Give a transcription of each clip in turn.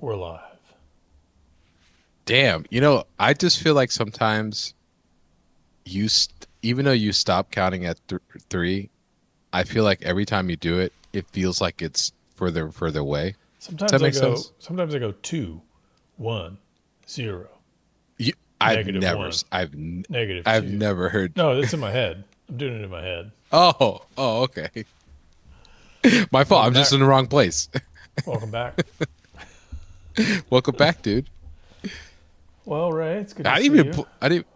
We're live. Damn, you know, I just feel like sometimes even though you stop counting at three, I feel like every time you do it, it feels like it's further and further away. Does that Sometimes I make go. sense? Sometimes I go 2, 1, 0, You, I've negative never, 1, negative I've 2. never heard. No, it's in my head. I'm doing it in my head. Oh, okay. My fault. Welcome I'm just back. in the wrong place. Welcome back. Welcome back, dude. Well, Ray, it's good to I see didn't even, you. I didn't.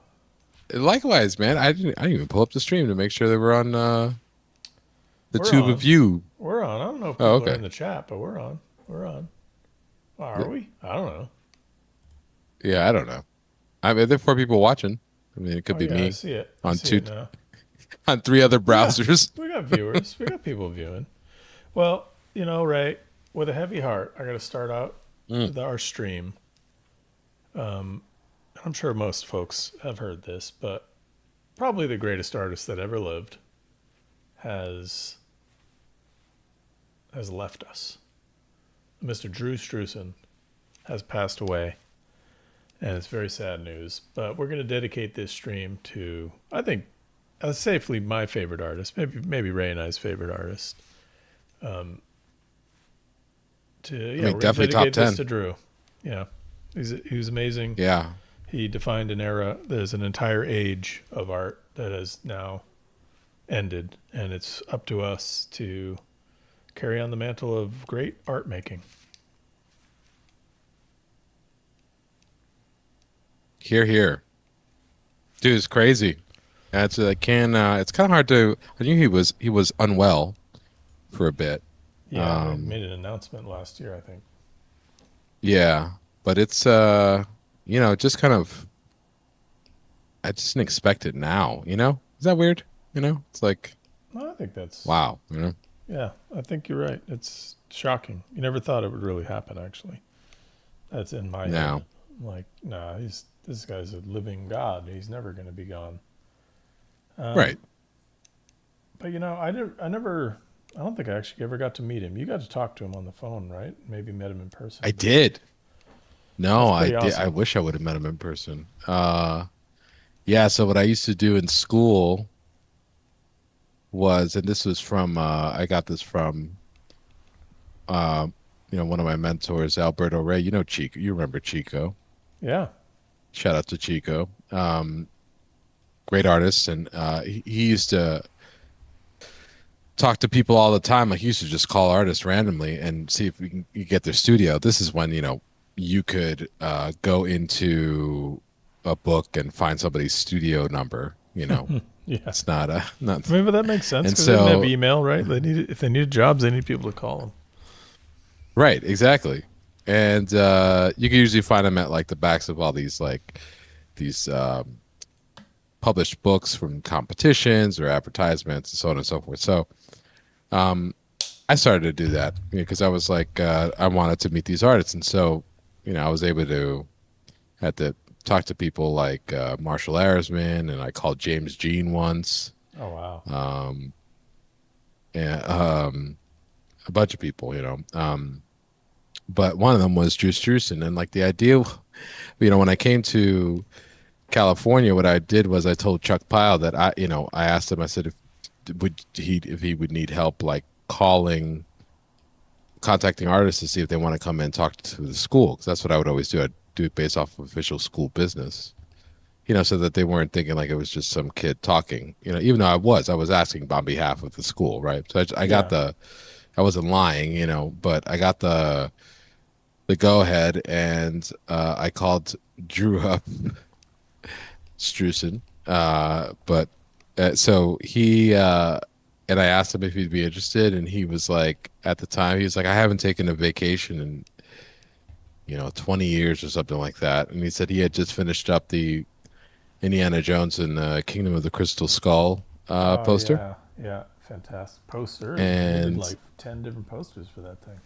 Likewise, man. I didn't even pull up the stream to make sure they were on the We're tube of on. you. We're on. I don't know if Oh, people are okay. in the chat, but we're on. We're on. Are Th- we? I don't know. Yeah, I don't know. I mean, there are four people watching. I mean, it could Oh be yeah, I me see it. I on see two it now. on three other We got browsers. we got viewers. We got people viewing. Well, Ray, with a heavy heart, I got to start out Mm. our stream. I'm sure most folks have heard this, but probably the greatest artist that ever lived has left us. Mr. Drew Struzan has passed away, and it's very sad news. But we're going to dedicate this stream to, I think, safely my favorite artist, maybe Ray and I's favorite artist. I We're mean, going to definitely top dedicate this 10. to Drew. Yeah, he was amazing. Yeah. He defined an era. There's an entire age of art that has now ended, and it's up to us to carry on the mantle of great art making. Here, here. Dude, it's crazy. It's kind of hard to I knew he was unwell for a bit. Yeah, we Um made an announcement last year, I think. yeah, but it's just kind of I just didn't expect it now, you know? Is that weird? You know? It's like, Well, I think that's, wow, you know? yeah, I think you're right. It's shocking. You never thought it would really happen, actually. That's in my head. Now. I'm like, nah, this guy's a living god. He's never going to be gone. Right. But I don't think I actually ever got to meet him. You got to talk to him on the phone, right? Maybe met him in person. I did. No, That's I pretty did. I awesome. wish I would have met him in person. Yeah, so what I used to do in school was, and this was from I got this from uh, one of my mentors, Alberto Ray. You know Chico. You remember Chico. Yeah. Shout out to Chico. Great artist, and he used to talk to people all the time. Like he used to just call artists randomly and see if we can you get their studio. This is when you could go into a book and find somebody's studio number. Yeah. It's not. I mean, but that makes sense And because they didn't have so email, right? If they needed jobs, they need people to call them. right, exactly. And you can usually find them at like the backs of all these published books from competitions or advertisements and so on and so forth. So um, I started to do that because I was like, I wanted to meet these artists, and so I was able to had to talk to people like Marshall Arisman, and I called James Jean once, Oh wow. um, and a bunch of people, but one of them was Drew Struzan, and like the idea, when I came to California, what I did was I told Chuck Pyle that I asked him, I said if he would need help like contacting artists to see if they want to come in and talk to the school, because that's what I would always do. I'd do it based off of official school business, so that they weren't thinking like it was just some kid talking, even though I was asking on behalf of the school, right? So I got Yeah. I wasn't lying, but I got the go ahead, and I called Drew up Struzan, but so he and I asked him if he'd be interested, and he was like, at the time, he was like, I haven't taken a vacation in 20 years or something like that, and he said he had just finished up the Indiana Jones and the Kingdom of the Crystal Skull Oh poster, yeah. Yeah. Fantastic poster. He did and like 10 different posters for that thing.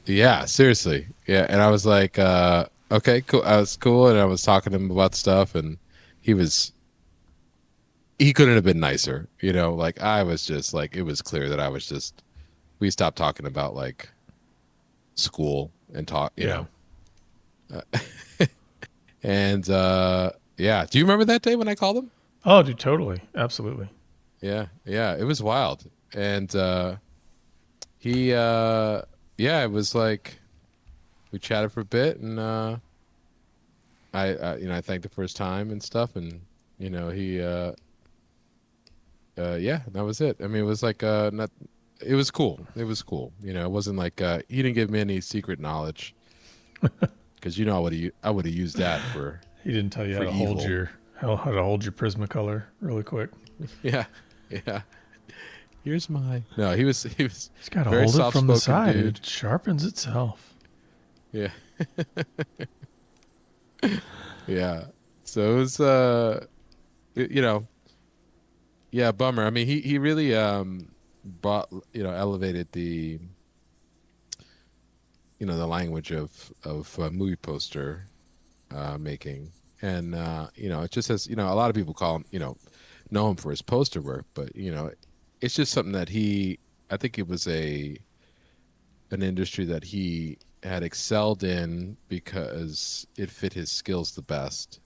yeah, seriously, yeah, and I was like, okay, cool. I was cool, and I was talking to him about stuff, and he was he couldn't have been nicer, like I was just like, it was clear that we stopped talking about like school and talk, Yeah. And yeah, do you remember that day when I called him? Oh, dude, totally, absolutely. Yeah, yeah, it was wild. And he yeah, it was like we chatted for a bit, and I thanked him for his time and stuff, and he yeah, that was it. I mean, it was like not it was cool. It was cool. It wasn't like he didn't give me any secret knowledge, because I would have used that He didn't tell you how for to hold evil. your how to hold your Prismacolor really quick. Yeah. Yeah. Here's my No, he was Just gotta very hold it soft from the spoken side. dude. It sharpens itself. Yeah. Yeah. So it was you know, yeah, bummer. I mean, he really brought, elevated the language of movie poster making. And it just has, a lot of people call him, know him for his poster work, but it's just something that I think it was an industry that he had excelled in because it fit his skills the best.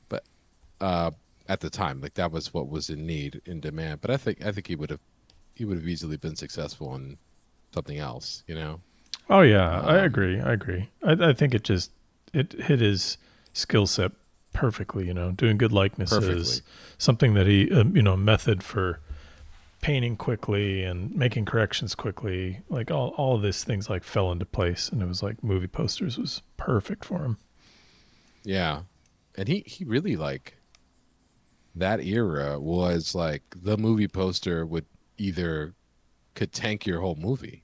But uh, at the time, like, that was what was in demand. But I think he would have easily been successful in something else. Oh yeah, I Um, agree. I agree. I think it hit his skill set perfectly. Doing good likenesses, Perfectly. something that he method for painting quickly and making corrections quickly. Like all of these things like fell into place, and it was like movie posters was perfect for him. Yeah. And he really, like, that era was like the movie poster would either could tank your whole movie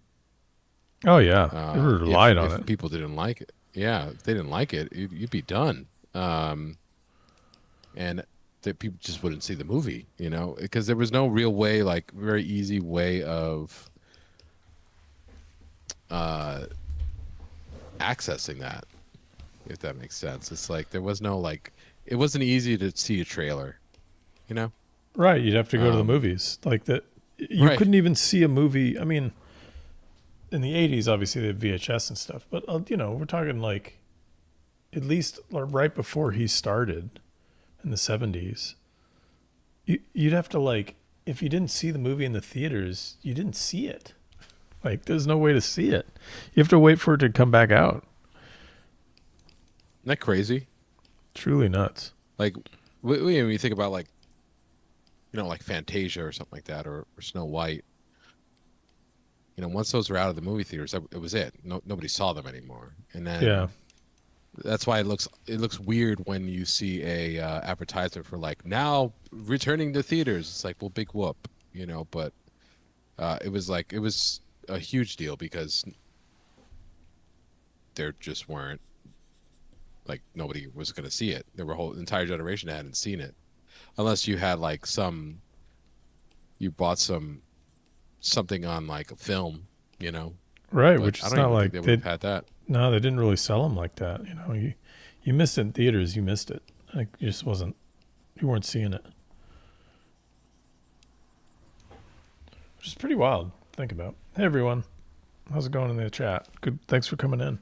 Oh yeah, it if relied on it. people didn't like it. Yeah, if they didn't like it, you'd be done. Um, and that people just wouldn't see the movie, because there was no real way, like, very easy way of uh, accessing that, if that makes sense. It's like there was no, like, it wasn't easy to see a trailer, you know? Right, you'd have to go to the Um, movies. Like that, you right, couldn't even see a movie. I mean, in the '80s, obviously they had VHS and stuff, but we're talking like at least right before he started in the '70s. You'd have to like if you didn't see the movie in the theaters, you didn't see it. Like there's no way to see it. You have to wait for it to come back out. isn't that crazy? Truly nuts. Like, when you think about, like, like Fantasia or something like that, or Snow White. Once those were out of the movie theaters, it was it. No, nobody saw them anymore. And Yeah. then that's why it looks weird when you see a advertisement for, like, now returning to theaters. It's like, well, big whoop, But it was a huge deal because there just weren't, like, nobody was going to see it. There were a whole entire generation that hadn't seen it, unless you had, like, you bought something on, like, a film, you know. Right, But which I it's don't not even think like they would they have had that. no, they didn't really sell them like that. You missed it in theaters. You missed it. Like you just wasn't. You weren't seeing it, which is pretty wild. To think about. Hey everyone, how's it going in the chat? Good. Thanks for coming in.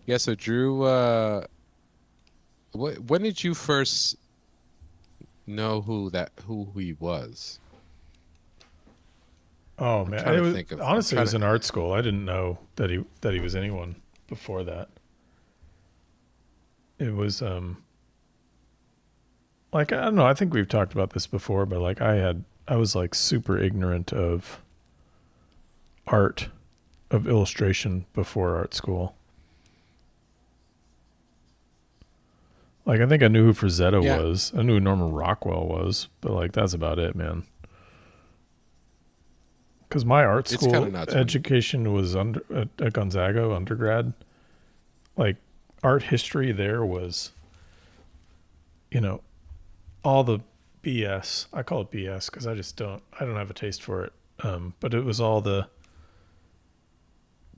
Yeah. So, Drew, when did you first know who he was? Oh I'm man, trying it to was think of. I'm honestly it trying was to. in art school. I didn't know that he was anyone before that. It was like I don't know. I think we've talked about this before, but like I was like super ignorant of art of illustration before art school. Like I think I knew who Frazetta Yeah, was. I knew who Norman Rockwell was, but like that's about it, man. Because my art it's kind of school nuts when. education was at Gonzaga undergrad. Like art history there was, you know, all the BS. I call it BS because I don't have a taste for it. But it was all the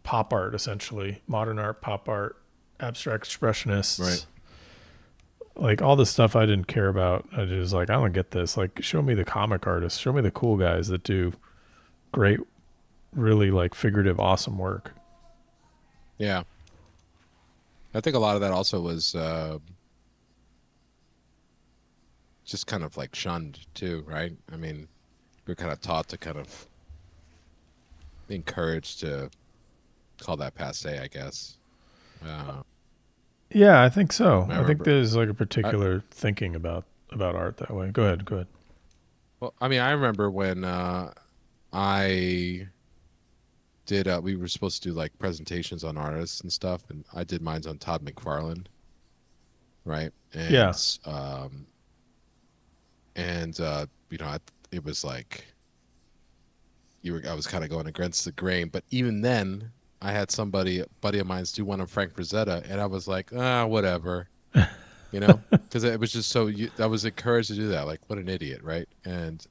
pop art essentially, modern art, pop art, abstract Right. expressionists, like all the stuff I didn't care about. I just like I don't get this. Like show me the comic artists, show me the cool guys that do great, really like figurative, awesome work. Yeah, I think a lot of that also was just kind of like shunned too, right? I mean, we're kind of taught to kind of encouraged to call that passe, I guess. Uh, Yeah, I think so. I I think remember. there's like a I, particular thinking about art that way. Go ahead, go ahead. well, I mean, I remember when I did. We were supposed to do like presentations on artists and stuff, and I did mine on Todd McFarlane, right? Yeah, You know, it was like I was kind of going against the grain, but even then, I had a buddy of mine's do one on Frank Frazetta, and I was like, whatever, you know, because it was just I was encouraged to do that. Like, what an idiot, right? And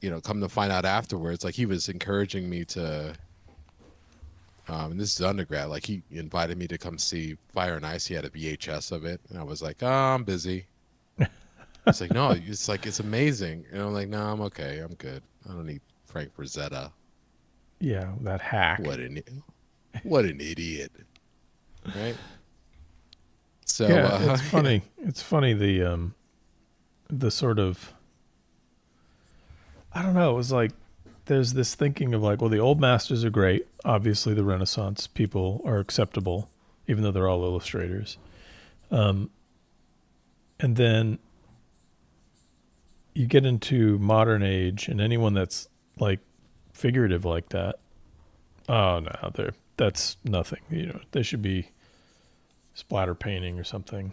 you know, come to find out afterwards, like he was encouraging me to. And this is undergrad. Like he invited me to come see Fire and Ice. He had a VHS of it, and I was like, "Oh, I'm busy." He's like, "No, it's like it's amazing," and I'm like, "No, I'm okay. I'm good. I don't need Frank Frazetta. yeah, that hack. What an what an idiot, right?" So, Yeah, it's yeah, funny. It's funny the sort of, I don't know, it was like there's this thinking of like, well, the old masters are great. Obviously, the Renaissance people are acceptable, even though they're all illustrators. Um, and then you get into modern age, and anyone that's like figurative like that, oh no, that's nothing. You know, they should be splatter painting or something.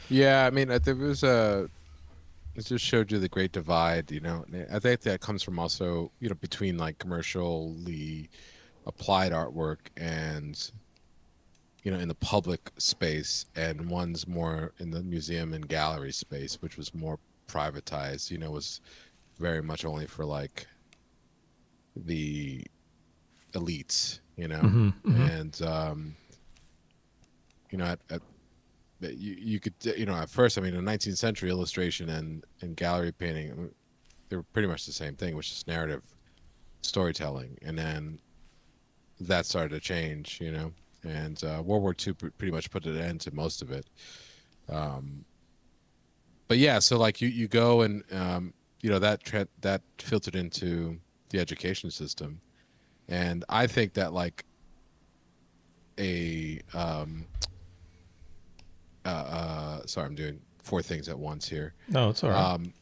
yeah. I mean, there was a. It just showed you the great divide. You know, and I think that comes from also between like commercially applied artwork and in the public space, and one's more in the museum and gallery space, which was more privatized, was very much only for like the elites, Mm-hmm, mm-hmm. and you could, at first, I mean, in 19th century illustration and gallery painting, I mean, they were pretty much the same thing, which is narrative storytelling, and then that started to change, and World War II pretty much put an end to most of it. Um, but yeah, so like you go and that filtered into the education system, and I think that like a sorry, I'm doing four things at once here. No, it's all right. Um,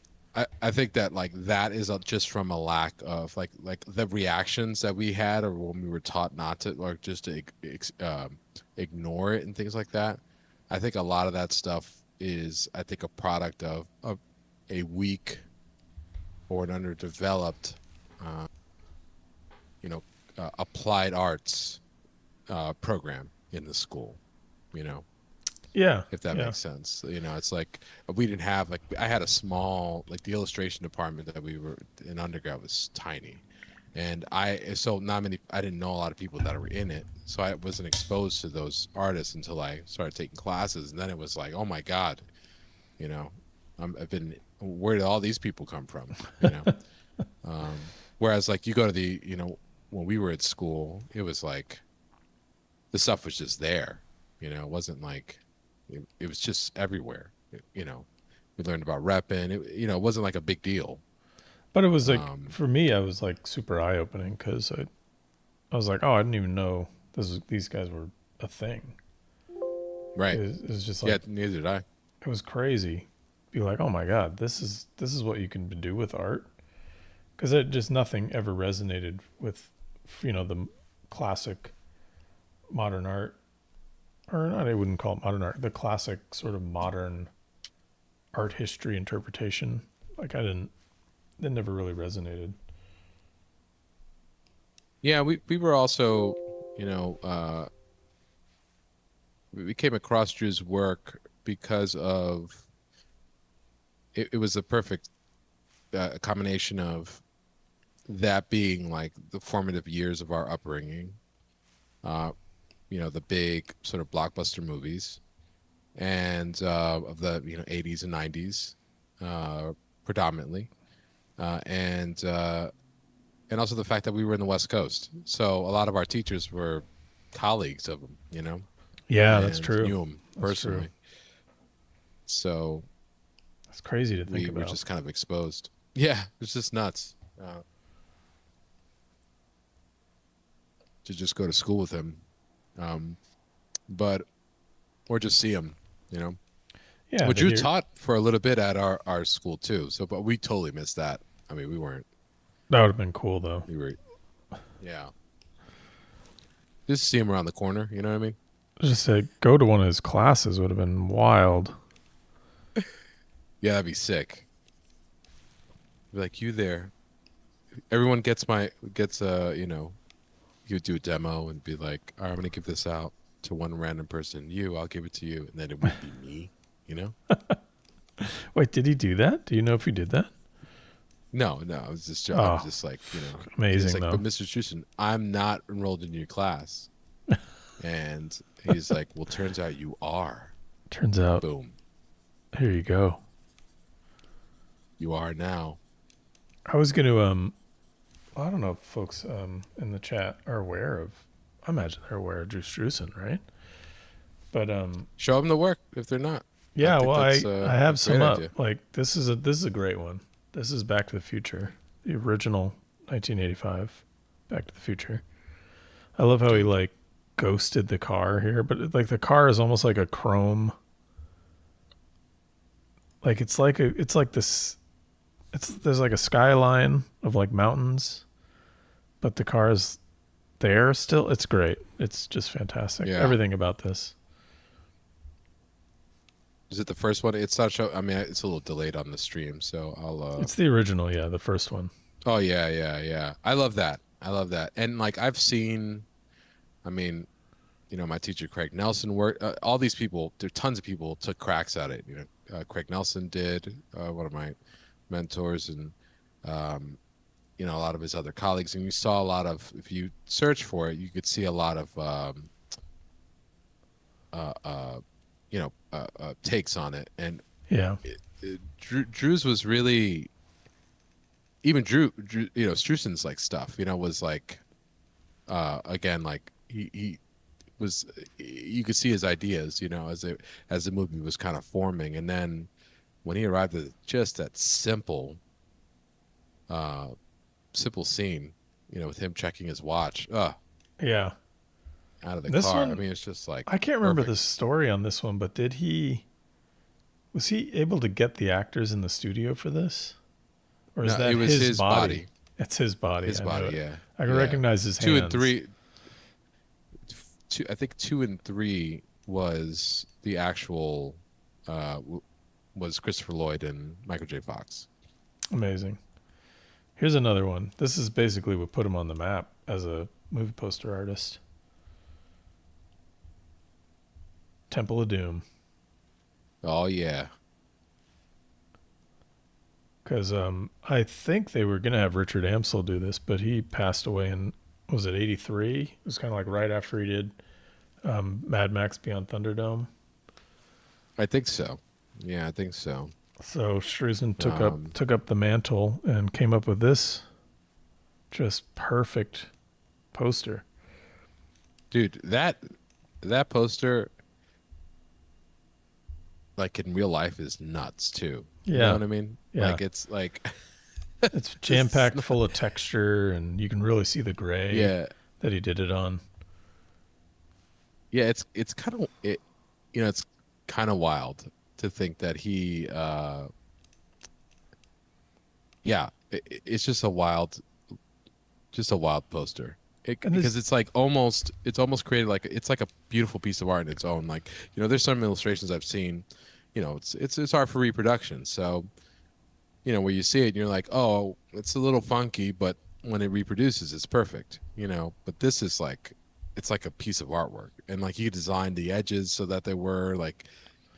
I think that like that is just from a lack of like the reactions that we had, or when we were taught not to, or just to ignore it and things like that. I think a lot of that stuff is, I think, a product of a weak or an underdeveloped, uh, you know, applied arts program in the school. You know, Yeah, if that yeah. makes sense. It's like we didn't have, like, I had a small, like, the illustration department that we were in undergrad was tiny. And so not many, I didn't know a lot of people that were in it. So I wasn't exposed to those artists until I started taking classes. And then it was like, oh my God, you know, I've been, where did all these people come from? Whereas like you go to when we were at school, it was like the stuff was just there. It wasn't like, it was just everywhere. We learned about repping. It wasn't like a big deal. But it was like Um, for me, I was like super eye opening because I was like, oh, I didn't even know these guys were a thing. right. It was just Yeah, like neither did I. it was crazy. Be like, oh my god, this is what you can do with art, because it just nothing ever resonated with the classic modern art, or not. I wouldn't call it modern art. The classic sort of modern art history interpretation. Like I didn't. It never really resonated. Yeah, we were also, you know, uh, we came across Drew's work because of it was a perfect combination of that being like the formative years of our upbringing, uh, the big sort of blockbuster movies, and of the 80s and 90s, predominantly, and and also the fact that we were in the West Coast, so a lot of our teachers were colleagues of him, Yeah, that's and true. knew him That's true. personally. So That's crazy to think we were about. just kind of exposed. Yeah, it's just nuts to just go to school with him, but or just see him, Yeah, But to you hear taught for a little bit at our school too. So, but we totally missed that. I mean, we weren't. that would have been cool though. We were. Yeah. Just see him around the corner. You know what I mean? Just to go to one of his classes would have been wild. Yeah, that'd be sick. Be like, you there? Everyone gets you would do a demo and be like, all right, I'm gonna give this out to one random person. I'll give it to you, and then it would be me. Wait, did he do that? Do you know if he did that? No, I was just Oh, like, amazing it's like, though. but Mr. Strusen, I'm not enrolled in your class. And he's like, well, turns out you are. Turns out, Boom. here you go. You are now. I was going to, I don't know if folks in the chat are aware of, I imagine they're aware of Drew Struzan, right? But Show them the work if they're not. yeah, well, I have a some great up. idea. Like this is a great one. This is Back to the Future, the original 1985 Back to the Future. I love how he like ghosted the car here, but like the car is almost like a chrome. Like it's like this. There's like a skyline of like mountains, but the car is there still. It's great. It's just fantastic. Yeah. Everything about this. Is it the first one? It's not show. I mean, it's a little delayed on the stream, so I'll. It's the original, yeah, the first one. Oh yeah. I love that. And like I've seen, I mean, my teacher Craig Nelson worked. All these people, there are tons of people took cracks at it. Craig Nelson did, one of my mentors, and a lot of his other colleagues. And you saw a lot of, if you search for it, you could see a lot of takes on it. And Yeah. Drew's was really, even Drew Strusen's like stuff, was like, again, like he was, you could see his ideas, as the movie was kind of forming. And then when he arrived at just that simple scene, with him checking his watch, Yeah. out of the This car. one, I mean, it's just like, I can't remember perfect. the story on this one, but was he able to get the actors in the studio for this? Or is No, that it was his body. It's his body. His I know body, it. yeah. I can Yeah. recognize his Two hands. and three. I think 2 and 3 was the actual, was Christopher Lloyd and Michael J. Fox. Amazing. Here's another one. This is basically what put him on the map as a movie poster artist. Temple of Doom. Oh yeah. Because I think they were going to have Richard Amsel do this, but he passed away in, was it 83? It was kind of like right after he did Mad Max Beyond Thunderdome. I think so. Yeah, I think so. So Struzan took up the mantle and came up with this just perfect poster. Dude, that poster, like in real life, is nuts too. Yeah. You know what I mean? Yeah. Like it's like It's jam-packed full of texture, and you can really see the gray yeah. that he did it on. Yeah, it's kind of it's kind of wild to think that he it's just a wild poster. Because it's like almost created like it's like a beautiful piece of art in its own. Like, there's some illustrations I've seen, it's art for reproduction. So, where you see it and you're like, oh, it's a little funky, but when it reproduces, it's perfect, but this is like, it's like a piece of artwork. And like he designed the edges so that they were like,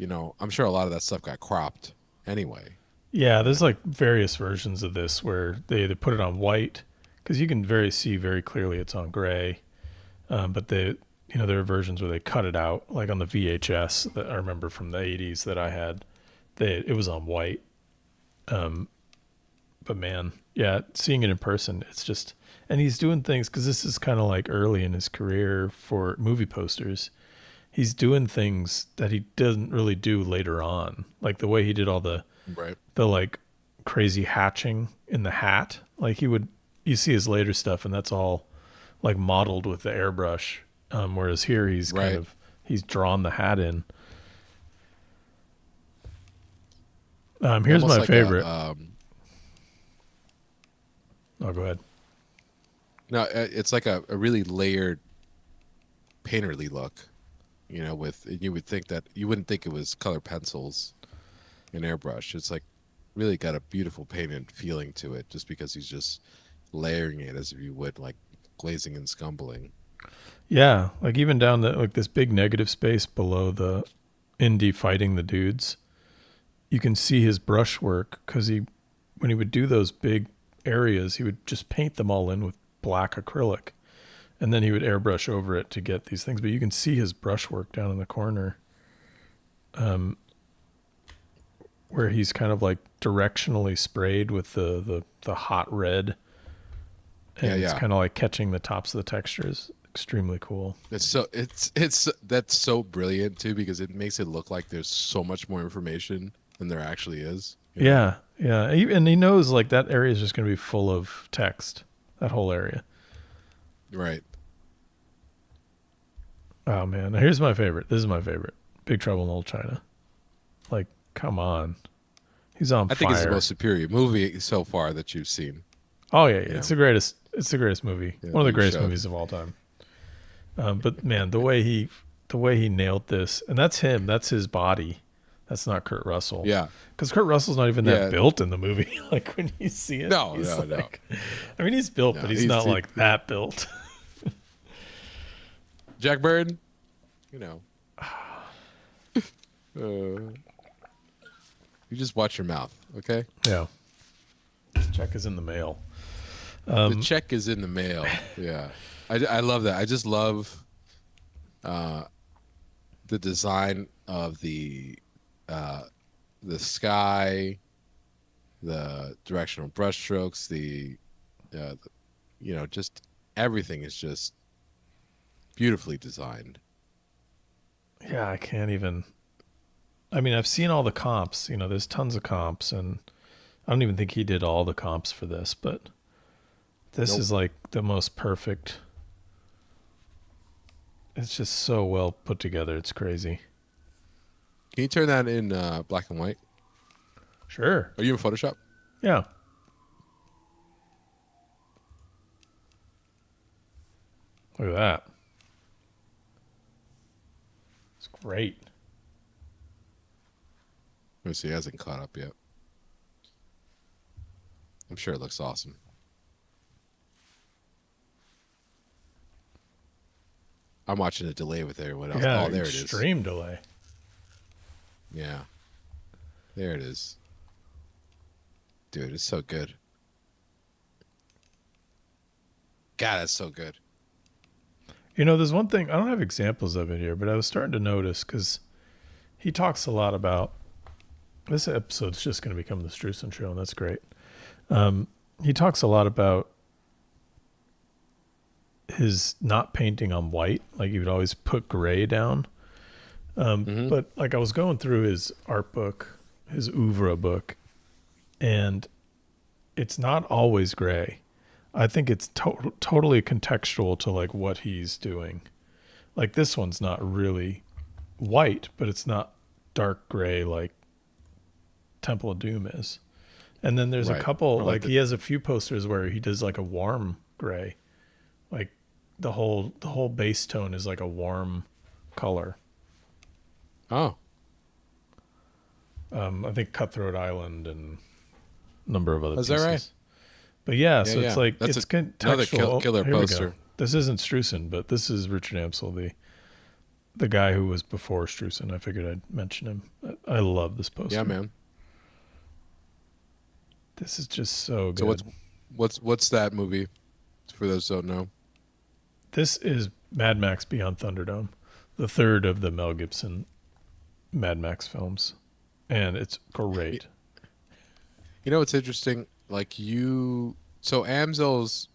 I'm sure a lot of that stuff got cropped anyway. Yeah, there's like various versions of this where they either put it on white, because you can see very clearly it's on gray, but there are versions where they cut it out, like on the VHS that I remember from the 80s that I had. It was on white, but man, yeah, seeing it in person, it's just, and he's doing things because this is kind of like early in his career for movie posters. He's doing things that he doesn't really do later on, like the way he did all Right. the like crazy hatching in the hat. Like he would, you see his later stuff, and that's all like modeled with the airbrush. Whereas here he's kind Right. of he's drawn the hat in. Here's Almost my like favorite. a Oh, go ahead. no, it's like a really layered painterly look. With you would think that you wouldn't think it was color pencils and airbrush. It's like really got a beautiful painted feeling to it, just because he's just layering it as if you would like glazing and scumbling. Yeah, like even down the like this big negative space below the Indy fighting the dudes, you can see his brush work because when he would do those big areas, he would just paint them all in with black acrylic, and then he would airbrush over it to get these things. But you can see his brushwork down in the corner, where he's kind of like directionally sprayed with the hot red, and Yeah, it's yeah. kind of like catching the tops of the textures. Extremely cool. It's that's so brilliant too, because it makes it look like there's so much more information than there actually is. Yeah, yeah, and he knows like that area is just going to be full of text. That whole area. Right. Oh man, now here's my favorite. This is my favorite. Big Trouble in Little China. Like, come on, he's on I think it's the fire. most superior movie so far that you've seen. Oh yeah, yeah, Yeah. it's the greatest. It's the greatest movie. Yeah, One of the you greatest showed. movies of all time. But man, the way he nailed this, and that's him. That's his body. That's not Kurt Russell. Yeah. Because Kurt Russell's not even that Yeah. built in the movie. Like when you see it, No, he's no, no. like, I mean, he's built, No, but he's not he- like that built. Jack Burton, you know. You just watch your mouth, okay? Yeah. Check is in the mail. The check is in the mail. Yeah. I love that. I just love the design of the sky, the directional brushstrokes, just everything is just beautifully designed. Yeah, I can't even. I mean, I've seen all the comps. There's tons of comps, and I don't even think he did all the comps for this, but this Nope. is like the most perfect. It's just so well put together. It's crazy. Can you turn that in black and white? Sure. Are you in Photoshop? Yeah. Look at that. It's great. Let me see. It hasn't caught up yet. I'm sure it looks awesome. I'm watching a delay with everyone else. Yeah, Oh, there it is. extreme delay. Yeah. There it is. Dude, it's so good. God, that's so good. There's one thing, I don't have examples of it here, but I was starting to notice because he talks a lot about, this episode's just going to become the Strusen show, and that's great. He talks a lot about his not painting on white. Like he would always put gray down. But like I was going through his art book, his oeuvre book, and it's not always gray. I think it's totally contextual to like what he's doing. Like this one's not really white, but it's not dark gray like Temple of Doom is. And then there's Right. a couple, Or like he has a few posters where he does like a warm gray. Like the whole base tone is like a warm color. Oh. I think Cutthroat Island and a number of other Is pieces. that right? But yeah, so Yeah, it's yeah. like That's it's another contextual. killer Here we go. poster. This isn't Strusen, but this is Richard Amsel, the guy who was before Strusen. I figured I'd mention him. I love this poster. Yeah, man. This is just so good. So what's that movie? For those who don't know. This is Mad Max Beyond Thunderdome, the third of the Mel Gibson Mad Max films, and it's great. You know what's interesting? like you. So Amzel's,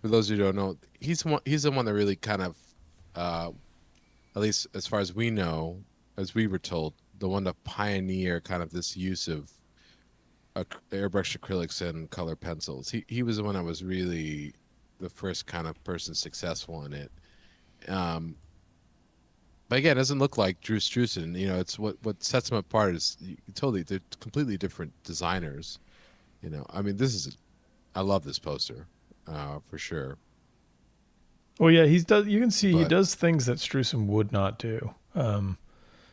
for those who don't know, he's the one that really kind of, uh, at least as far as we know, as we were told, the one to pioneer kind of this use of airbrush acrylics and color pencils. He was the one that was really the first kind of person successful in it. Um, but again, it doesn't look like Drew Struzan. You know, it's what sets them apart is totally they're completely different designers. You know, I mean, I love this poster, for sure. Well, yeah, he's does. You can see he But does things that Struzan would not do.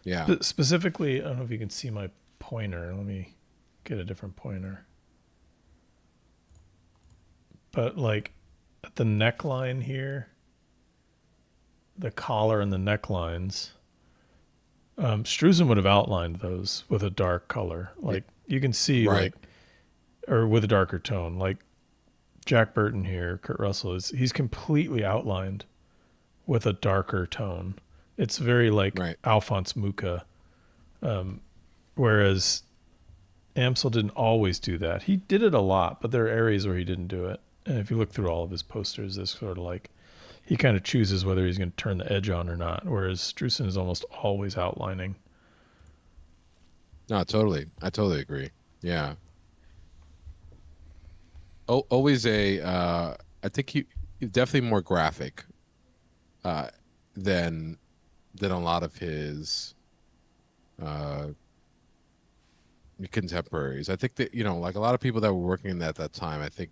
yeah, Specifically, I don't know if you can see my pointer. Let me get a different pointer. But like at the neckline here, the collar and the necklines, Struzan would have outlined those with a dark color. Like you can see, right, like, or with a darker tone. Like Jack Burton here, Kurt Russell he's completely outlined with a darker tone. It's very like right. Alphonse Mucha, whereas Amsel didn't always do that. He did it a lot, but there are areas where he didn't do it. And if you look through all of his posters, this sort of like he kind of chooses whether he's going to turn the edge on or not. Whereas Struzan is almost always outlining. No, totally. I totally agree. Yeah. Always I think he's definitely more graphic, uh, than a lot of his uh, contemporaries. I think that, you know, like a lot of people that were working at that time, I think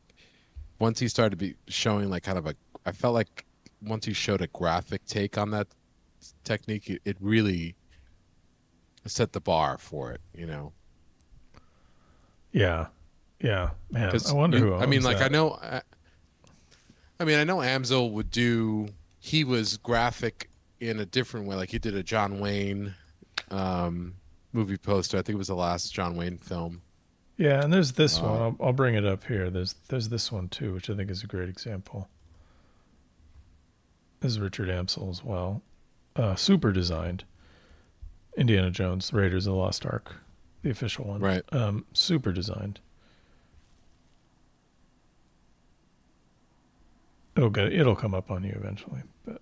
once he started to be showing like kind of I felt like once he showed a graphic take on that technique, it really set the bar for it, you know. Yeah. Yeah. Man, I Because wonder who I mean, owns like that. I mean, I know Amzel would do. He was graphic in a different way. Like he did a John Wayne um, movie poster. I think it was the last John Wayne film. Yeah, and there's this one. Uh, I'll bring it up here. There's this one too, which I think is a great example. This is Richard Amsel as well. Super designed. Indiana Jones, Raiders of the Lost Ark, the official one. right. Super designed. It'll come up on you eventually. But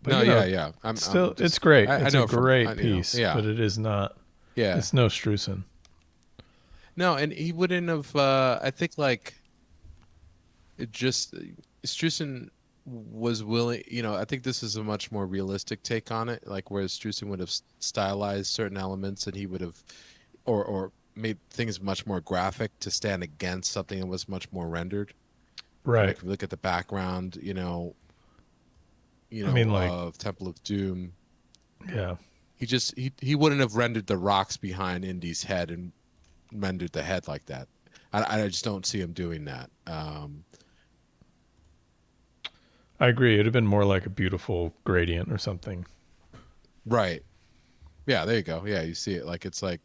No, you know, yeah, yeah. still I'm it's just. great. I It's a know from. great You know, piece, yeah, but it is not. yeah. It's no Struzan. No, and he wouldn't have. I think like it just Struzan was willing. You know, I think this is a much more realistic take on it. Like whereas Struzan would have stylized certain elements, and he would have, or made things much more graphic to stand against something that was much more rendered. Right. Like if you look at the background, I mean, like, of Temple of Doom, yeah. he wouldn't have rendered the rocks behind Indy's head and rendered the head like that. I just don't see him doing that. I agree. It'd have been more like a beautiful gradient or something. Right. Yeah, there you go. Yeah, you see it. Like it's like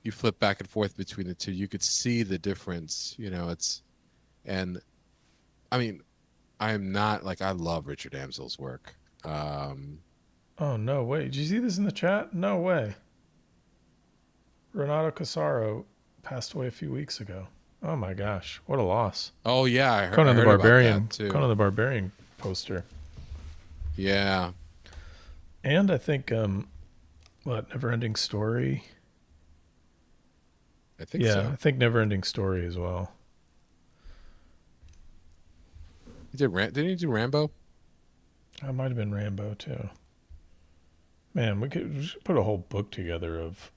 you flip back and forth between the two. You could see the difference. You know, and I mean, I'm not like I love Richard Amsel's work. Oh no! Wait, did you see this in the chat? No way. Renato Casaro passed away a few weeks ago. Oh my gosh, what a loss! Oh yeah, I Conan the heard about Barbarian. that too. Conan the Barbarian poster. Yeah, And I think what Neverending Story. I think Yeah, so. I think Neverending Story as well. Didn't he do Rambo? That might have been Rambo too. Man, we should put a whole book together of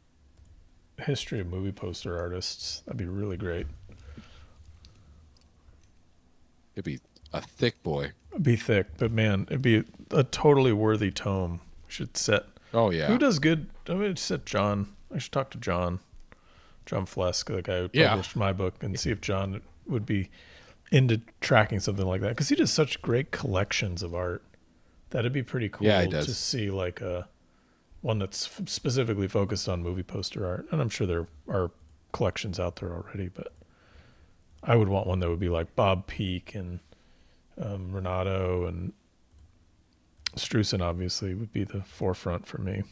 history of movie poster artists. That'd be really great. It'd be a thick boy. It'd be thick, but man, it'd be a totally worthy tome. We should set. Oh Who yeah, does good? I mean, set John. I should talk to John Flesk, the guy who yeah, published my book, and see if John would be into tracking something like that, because he does such great collections of art. That'd be pretty cool yeah. He to does. see, like a one that's specifically focused on movie poster art. And I'm sure there are collections out there already, but I would want one that would be like Bob Peak and Renato and Struzan. Obviously, would be the forefront for me.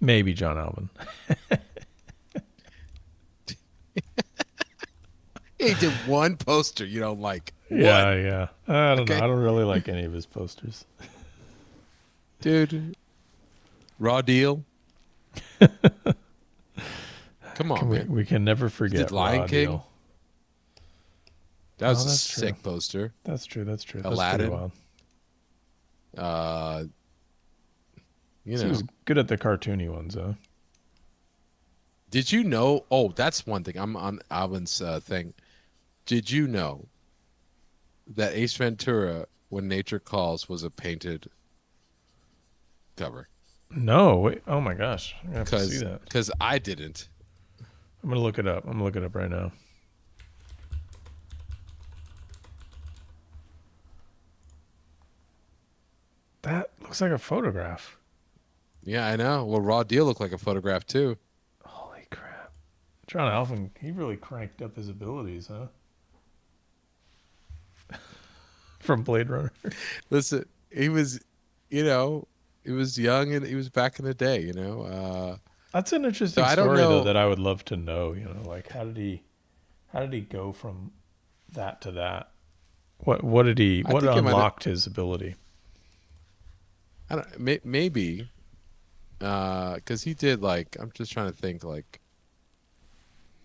Maybe John Alvin. He did one poster you don't like. One. Yeah, yeah. I don't know. I Okay. don't really like any of his posters. Dude, raw deal. Come Can on, we? man. We can never He did forget Lion Raw King. Deal. That Oh, was a that's true. sick poster. That's true. That's true. That's pretty Aladdin. wild. Uh, you So he was know. good at the cartoony ones, though. Did you know? Oh, that's one thing. I'm on Alvin's thing. Did you know that Ace Ventura, When Nature Calls, was a painted cover? No, wait. Oh my gosh, I have to see Cause, that. cause I didn't. I'm gonna look it up. I'm gonna look it up right now. That looks like a photograph. Yeah, I know. Well, Raw Deal looked like a photograph too. Holy crap. John Alvin, he really cranked up his abilities, huh? From Blade Runner. Listen, he was, you know, he was young and he was back in the day. That's an So interesting I don't story though know. that I would love to know, like how did he go from that to that? What did he I what think it might have. unlocked his ability? I don't. Maybe. Because he did like. I'm just trying to think like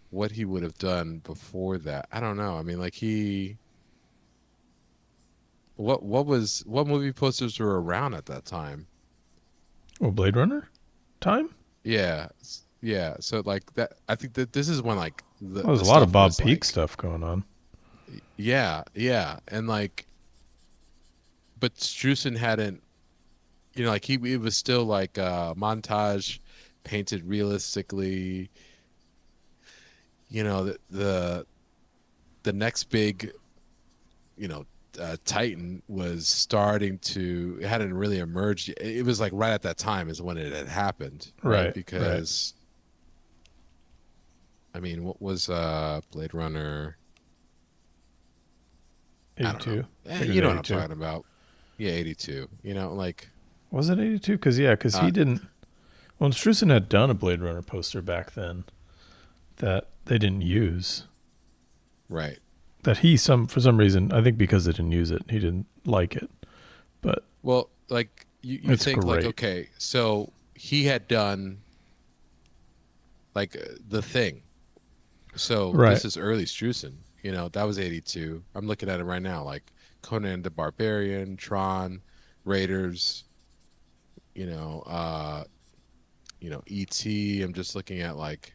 what he would have done before that. I don't know. I mean, like he. What movie posters were around at that time? Oh, Blade Runner time? Yeah, yeah. So like that, I think that this is when like Well, there's the a lot of stuff Bob was Peak like, stuff going on. yeah, yeah, and like, but Struzan hadn't, like he was still like montage painted realistically. The next big, you know, Titan was starting to, it hadn't really emerged yet. It was like right at that time is when it had happened, right? Right. Because I mean, what was Blade Runner? I don't know. 82. I think it was You know what I'm 82. talking about. Yeah, 82. Like Was it 82? Because uh he didn't. Well, Struzan had done a Blade Runner poster back then that they didn't use. right. That for some reason, I think because they didn't use it, he didn't like it. But Well, like you it's think like, great. okay, so he had done like the thing. So Right. this is early Struzan. That was 82. I'm looking at it right now, like Conan the Barbarian, Tron, Raiders, E.T. I'm just looking at like,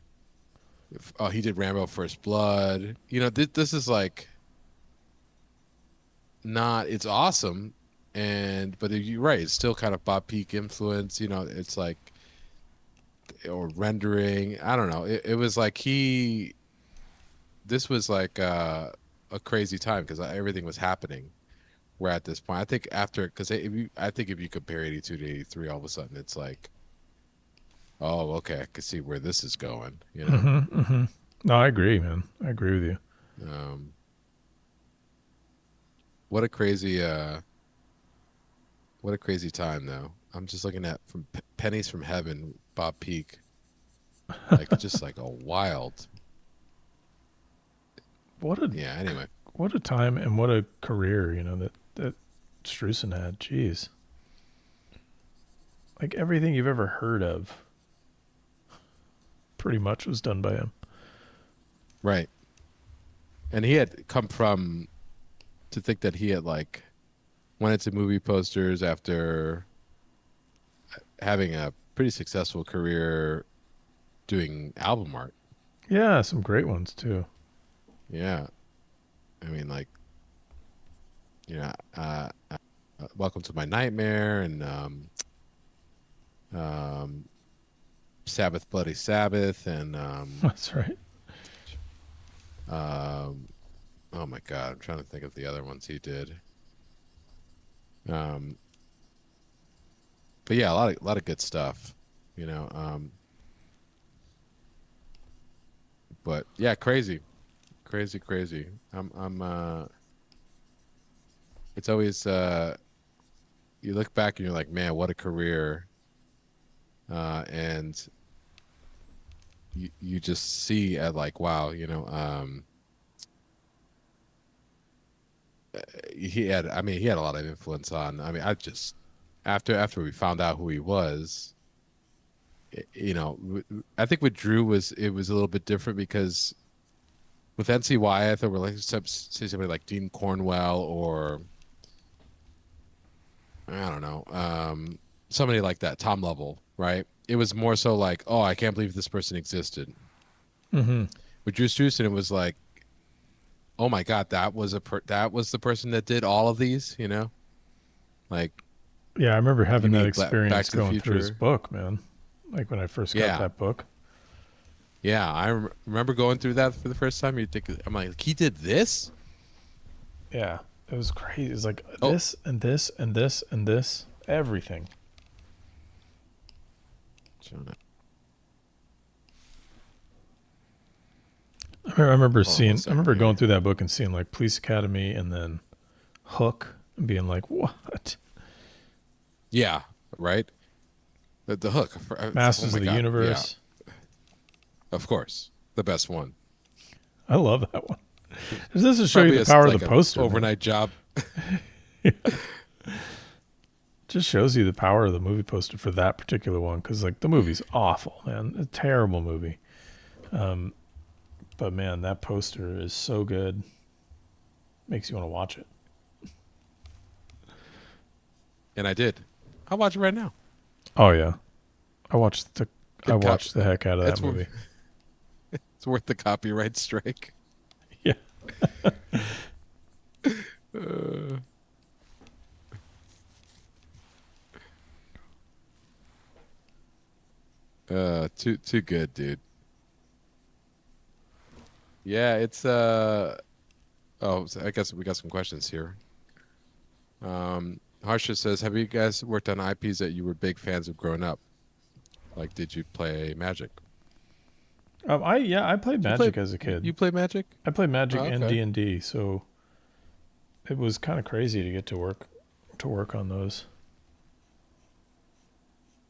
oh, he did Rambo First Blood. This is like not, it's awesome. But you're right, it's still kind of Bob Peak influence. It's like, or rendering. I don't know. It was like this was like a crazy time because everything was happening. We're at this point. I think after, because I think if you compare 82 to 83, all of a sudden it's like, oh, okay, I can see where this is going. No, I agree, man. I agree with you. Um, what a crazy, time though. I'm just looking at from Pennies from Heaven, Bob Peak, like just like a wild. What a Yeah. Anyway, what a time and what a career, that Struzan had. Jeez. Like everything you've ever heard of pretty much was done by him. right. And he had come from, to think that he had like went into movie posters after having a pretty successful career doing album art. Yeah, some great ones too. Yeah. I mean, like, Welcome to My Nightmare and um, Sabbath Bloody Sabbath and That's right. um, oh my God, I'm trying to think of the other ones he did. But yeah, a lot of good stuff, you know. But yeah, crazy. I'm it's always you look back and you're like, man, what a career. And you just see at like, wow, he had. I mean, he had a lot of influence on. I mean, I just after we found out who he was, you know, I think with Drew it was a little bit different because with NCY, I thought we're like say somebody like Dean Cornwell or I don't know, somebody like that, Tom Lovell, right? It was more so like, oh, I can't believe this person existed. Mm-hmm. With Drew Struzan, it was like, oh my God, that was that was the person that did all of these, you know, like Yeah, I remember you having that mean Back experience to the going through his Future? book, man. Like when I first got Yeah, that book. yeah, I remember going through that for the first time. You think I'm like, he did this? Yeah, it was crazy. It was like Oh, this and this and this and this, everything. hold on one I second remember going here. through that book and seeing like Police Academy and then Hook and being like, what? Yeah, right. The hook. Oh Masters my of the God. Yeah, Universe. of course, the best one. I love that one. This doesn't show you Probably the power of the like a poster, man. overnight job. Just shows you the power of the movie poster for that particular one because like the movie's awful, man. A terrible movie. But man, that poster is so good. Makes you want to watch it. And I did. I'll watch it right now. Oh yeah, I Get cop. watched the heck out of that It's worth. movie. It's worth the copyright strike. Yeah. Uh, too good, dude. Yeah, it's Oh, so I guess we got some questions here. Harsha says, "Have you guys worked on IPs that you were big fans of growing up? Like, did you play Magic? I played Did you play Magic as a kid. you play Magic? I played Magic Oh, and okay. D&D, so it was kind of crazy to get to work on those.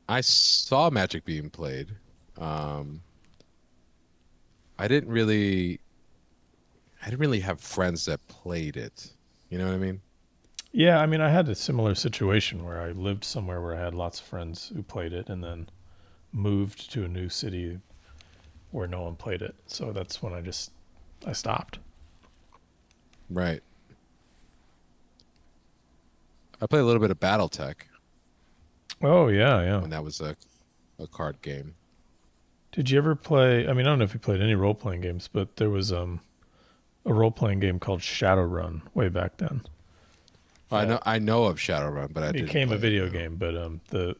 I saw Magic being played. Um, I didn't really have friends that played it. You know what I mean? Yeah, I mean, I had a similar situation where I lived somewhere where I had lots of friends who played it and then moved to a new city where no one played it. So that's when I stopped. Right. I played a little bit of BattleTech Oh, yeah, yeah. when that was a card game. Did you ever play, I mean, I don't know if you played any role-playing games, but there was a role-playing game called Shadowrun way back then. That I know of Shadowrun, but I didn't became a play it. video No. game, but the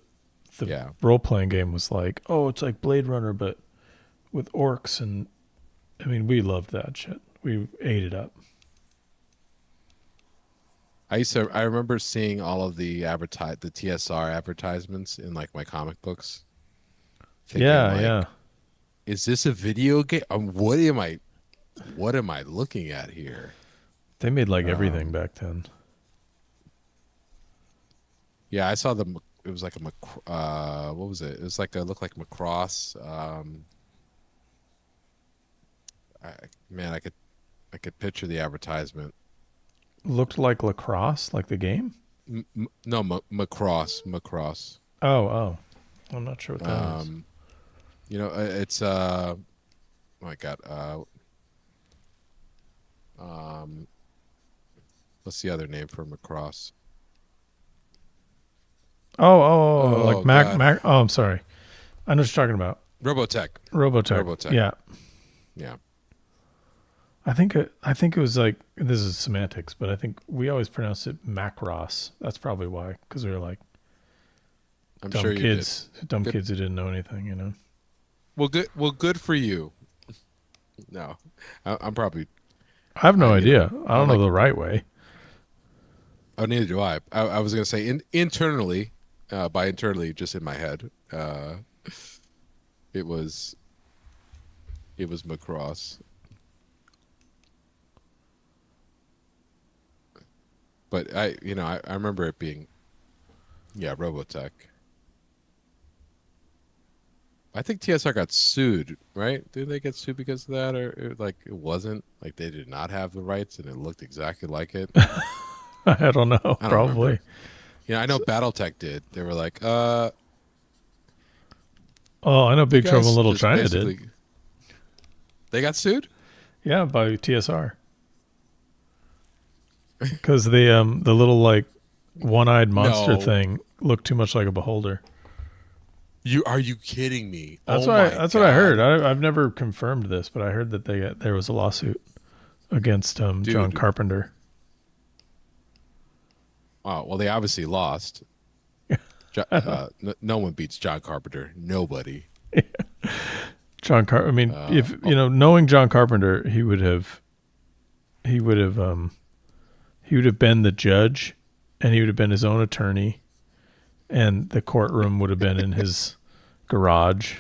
Yeah. role playing game was like, oh, it's like Blade Runner, but with orcs, and I mean, we loved that shit. We ate it up. I remember seeing all of the TSR advertisements in like my comic books, thinking Yeah, like, yeah. is this a video game? What am I looking at here? They made like everything Um, back then. yeah, I saw the. It was like what was it? It was like a looked like Macross. I, man, I could picture the advertisement. Looked like lacrosse, like the game. No, Macross. Oh, oh. I'm not sure what that is. Um, you know, it's oh my God. Um, what's the other name for Macross? Like Oh God, Mac. Oh, I'm sorry. I know what you're talking about. Robotech. Robotech. Robotech. Yeah. Yeah. I think it was like, this is semantics, but I think we always pronounced it Macross. That's probably why, because we were like I'm sure you did. dumb Good. kids who didn't know anything, you know. Well, good. Well, good for you. No, I'm probably. I have no You know, idea. I I'm don't know like. the right way. Oh, neither do I. I was gonna say internally, by internally, just in my head, it was Macross. But I remember it being, yeah, Robotech. I think TSR got sued, right? Did they get sued because of that, or like it wasn't like they did not have the rights and it looked exactly like it? I don't know. I don't Probably. remember. I know BattleTech did. They were like, Oh, I know you Big Trouble in guys Little just China did. basically they got sued. Yeah, by TSR. Because the little like one-eyed monster No, thing looked too much like a beholder. are you kidding me? That's Oh what my that's what I heard. god, I've never confirmed this, but I heard that there was a lawsuit against John dude. Carpenter. Oh well, they obviously lost. I know. No one beats John Carpenter. Nobody. I mean, Uh, if oh, knowing John Carpenter, he would have he would have been the judge, and he would have been his own attorney, and the courtroom would have been in his garage.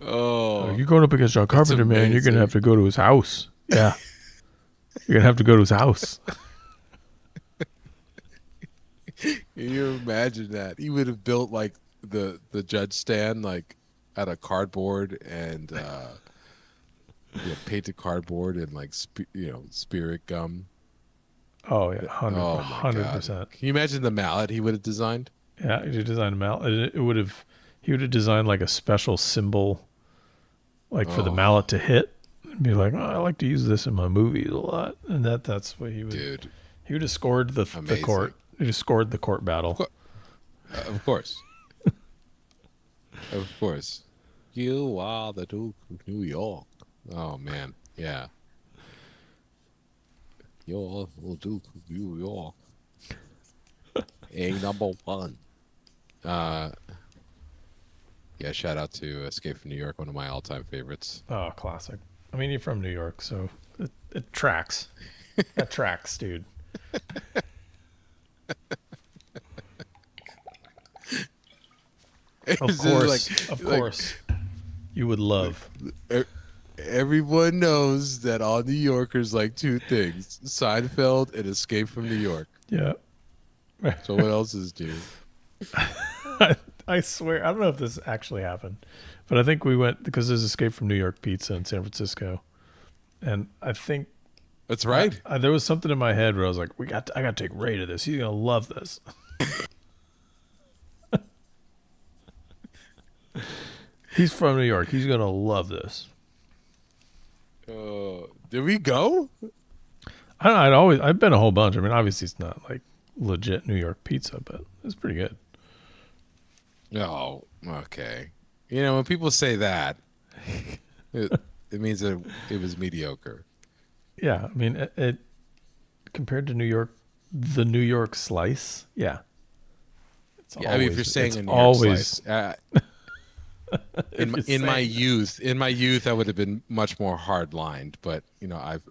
oh, You're going up against John that's Carpenter, man. You're gonna have amazing. to go to his house. Yeah, you're gonna have to go to his house. Can you imagine that? He would have built like the judge stand like out of cardboard and painted cardboard and like spirit gum. Oh yeah, Oh my god! 100%. Can you imagine the mallet he would have designed? Yeah, he designed a mallet. It would have. He would have designed like a special symbol, like for the Oh, mallet to hit. And be like, oh, I like to use this in my movies a lot, and that's what he would. dude, He would have scored the amazing. court. He just scored the court Of battle. course, of course, of course. You are the Duke of New York. Oh man, yeah. You're the Duke of New York. A number one. Uh, yeah. Shout out to Escape from New York, one of my all-time favorites. Oh, classic. I mean, you're from New York, so it tracks. That tracks, dude. Of It's just course, of like course, you would love. e- everyone knows that all New Yorkers like two things: Seinfeld and Escape from New York. Yeah. So what else is new? I swear, I don't know if this actually happened, but I think we went because there's Escape from New York Pizza in San Francisco, and I think That's right. there was something in my head where I was like, I got to take Ray to this. He's gonna love this. He's from New York. He's gonna love this. Did we go? I don't know, I've been a whole bunch. I mean, obviously it's not like legit New York pizza, but it's pretty good. Oh, okay. When people say that, it, it means that it was mediocre. Yeah, I mean, it compared to New York, the New York slice. Yeah, Yeah, I mean, if you're saying it's a New York always slice, if you're in my saying youth, I would have been much more hard lined. But I've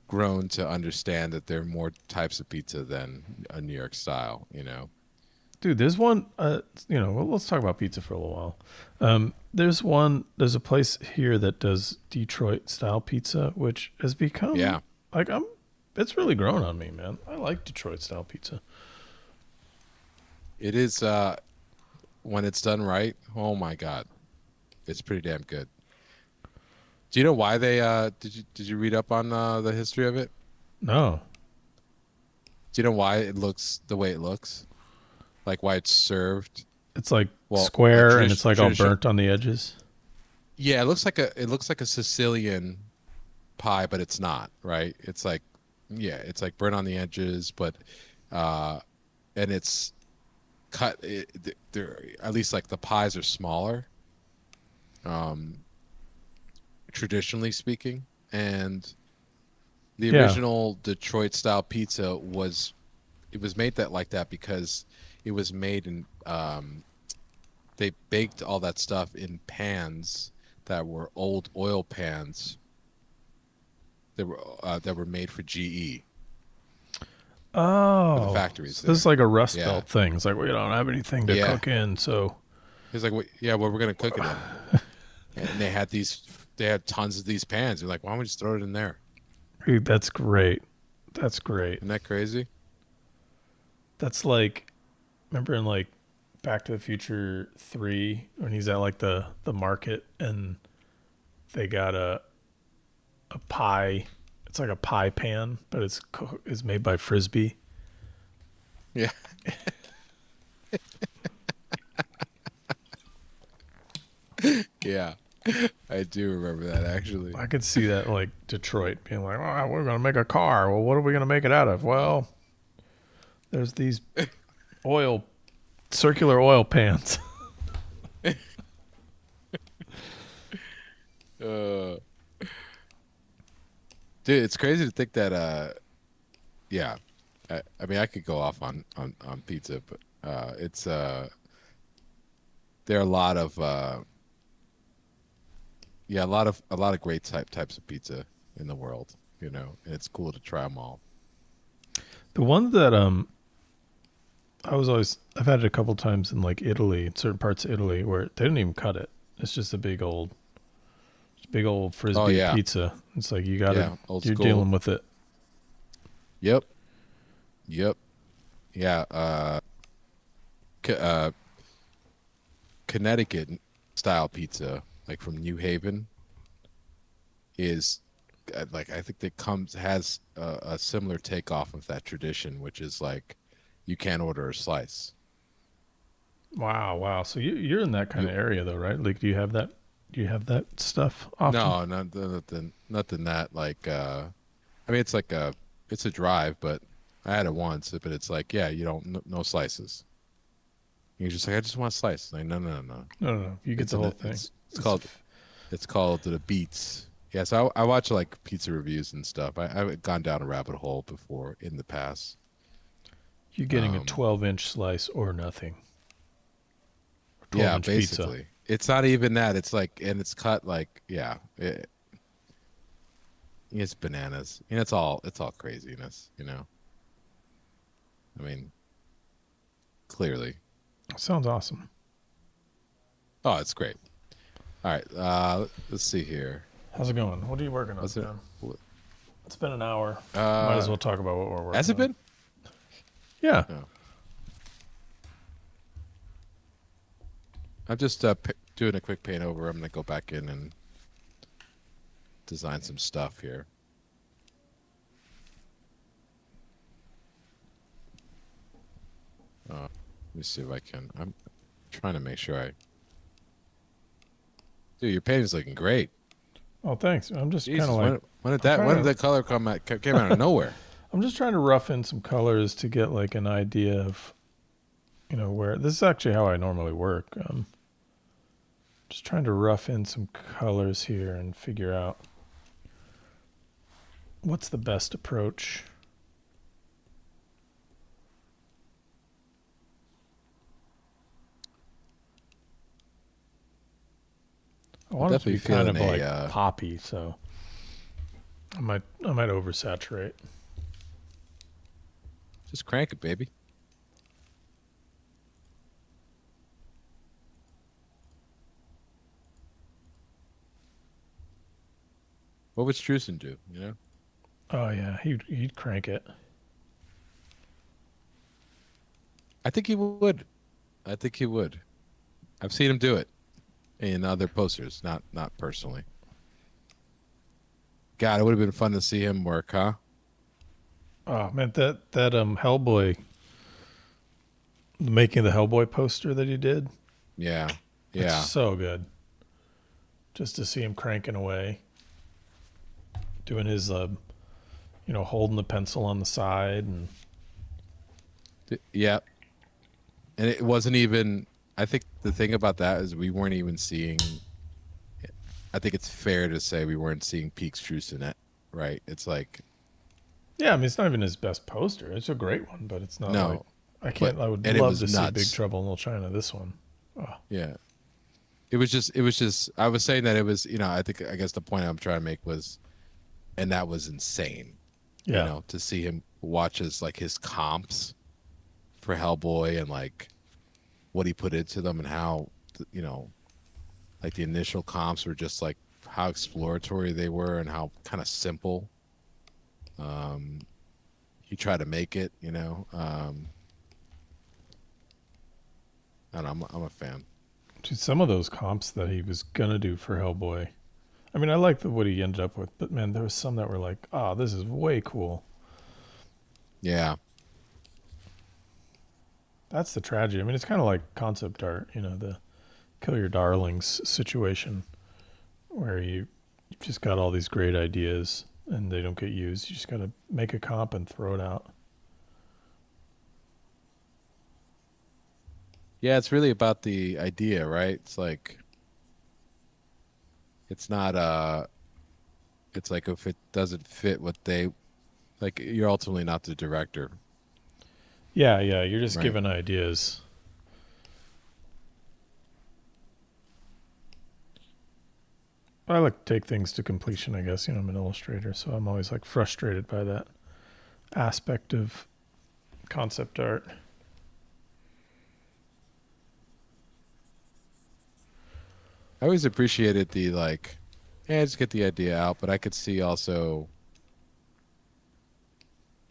grown to understand that there are more types of pizza than a New York style. dude, there's one. Well, let's talk about pizza for a little while. There's a place here that does Detroit style pizza, which has become Yeah, like it's really grown on me, man. I like Detroit style pizza. it is. When it's done right, oh my god, it's pretty damn good. Do you know why they? Did you read up on the history of it? No, Do you know why it looks the way it looks? Like why it's served? it's like Well, square and it's like all traditional. burnt on the edges. Yeah, it looks like a Sicilian pie, but it's not, right? It's like burnt on the edges, but and it's cut. They're at least like the pies are smaller, traditionally speaking, and the Yeah. original Detroit style pizza was made that like that because it was made in they baked all that stuff in pans that were old oil pans that were made for GE for the Oh, factories so this is there. like a Rust Yeah, Belt thing. It's like we don't have anything to yeah. cook in, so It's like, yeah, well, we're gonna cook it in, and they had tons of these pans. They're like, why don't we just throw it in there? dude, that's great. That's great. Isn't that crazy? That's like, remember in like Back to the Future 3 when he's at like the market and they got a pie. It's like a pie pan, but it's made by Frisbee. Yeah. Yeah. I do remember that actually. I could see that like Detroit being like, "Oh, we're gonna make a car. Well, what are we gonna make it out of?" Well, there's these oil circular oil pans. Uh, dude, it's crazy to think that yeah. I mean I could go off on pizza, but it's there are a lot of yeah, a lot of great types of pizza in the world, you know, and it's cool to try them all. The one that I've had it a couple times in like Italy, in certain parts of Italy where they didn't even cut it. It's just a big old Oh Frisbee yeah. pizza. It's like you gotta Yeah, old you're school. dealing with it. Yep. Yep. Yeah, C Connecticut style pizza, like from New Haven, is like I think that comes has a similar takeoff of that tradition, which is like you can't order a slice. Wow, wow. So you're in that kind You of area though, right? Like, do you have that stuff often? no, nothing that like I mean it's a drive, but I had it once, but it's like yeah, you don't no slices. You're just like I just want a slice. Like no, no, no, no. No, no, no. You get It's the in whole the thing. it's It's called It's called the Beats. Yeah, so I watch like pizza reviews and stuff. I've gone down a rabbit hole before in the past. you're getting a Um, 12-inch slice or nothing. yeah, 12-inch pizza. basically, it's not even that. It's like, and it's cut like, yeah, it's bananas. And it's all craziness. You know, I mean, clearly. Sounds awesome. Oh, it's great. All right, let's see here. How's it going? What are you working on, What's it? man? It's been an hour. Might as Uh, well talk about what we're has working it on. been? Yeah. No, I'm just doing a quick paint over. I'm gonna go back in and design some stuff here. Let me see if I can. I'm trying to make sure I. Dude, your painting's looking great. Oh, thanks. I'm just kind of Jesus, like I'm when trying did that color came out of nowhere? I'm just trying to rough in some colors to get like an idea of where this is actually how I normally work. Just trying to rough in some colors here and figure out what's the best approach. I I'm want it to be definitely kind feeling of like a. poppy, so I might oversaturate. Just crank it, baby. What would Strusen do? You know, Oh yeah, he'd crank it. I think he would. I think he would. I've seen him do it in other posters, not personally. God, it would have been fun to see him work, huh? Oh man, that Hellboy, making the Hellboy poster that he did, Yeah, it's yeah. so good. Just to see him cranking away, doing his holding the pencil on the side and Yeah, and it wasn't even. I think the thing about that is we weren't even seeing. I think it's fair to say we weren't seeing peak Struce in it, right? It's like yeah, I mean it's not even his best poster. It's a great one, but it's not like no, but I would and it love was to see Big nuts. Trouble in Little China. This one. Oh, Yeah, it was just. I was saying that it was. You know, I guess the point I'm trying to make was, and that was insane. You yeah. know, to see him watch his comps for Hellboy and like what he put into them and how you know like the initial comps were just like how exploratory they were and how kind of simple. Um, you try to make it. I don't know. I'm a fan. Dude, some of those comps that he was gonna do for Hellboy. I mean, I like what he ended up with, but man, there was some that were like, "Oh, this is way cool." Yeah. That's the tragedy. I mean, it's kind of like concept art, the kill your darlings situation, where you've just got all these great ideas and they don't get used. You just got to make a comp and throw it out. Yeah, it's really about the idea, right? It's like it's not it's like if it doesn't fit what they like, you're ultimately not the director, Yeah, you're just right? giving ideas. I like to take things to completion, I guess. I'm an illustrator, so I'm always like frustrated by that aspect of concept art. I always appreciated the like, yeah, just get the idea out, but I could see also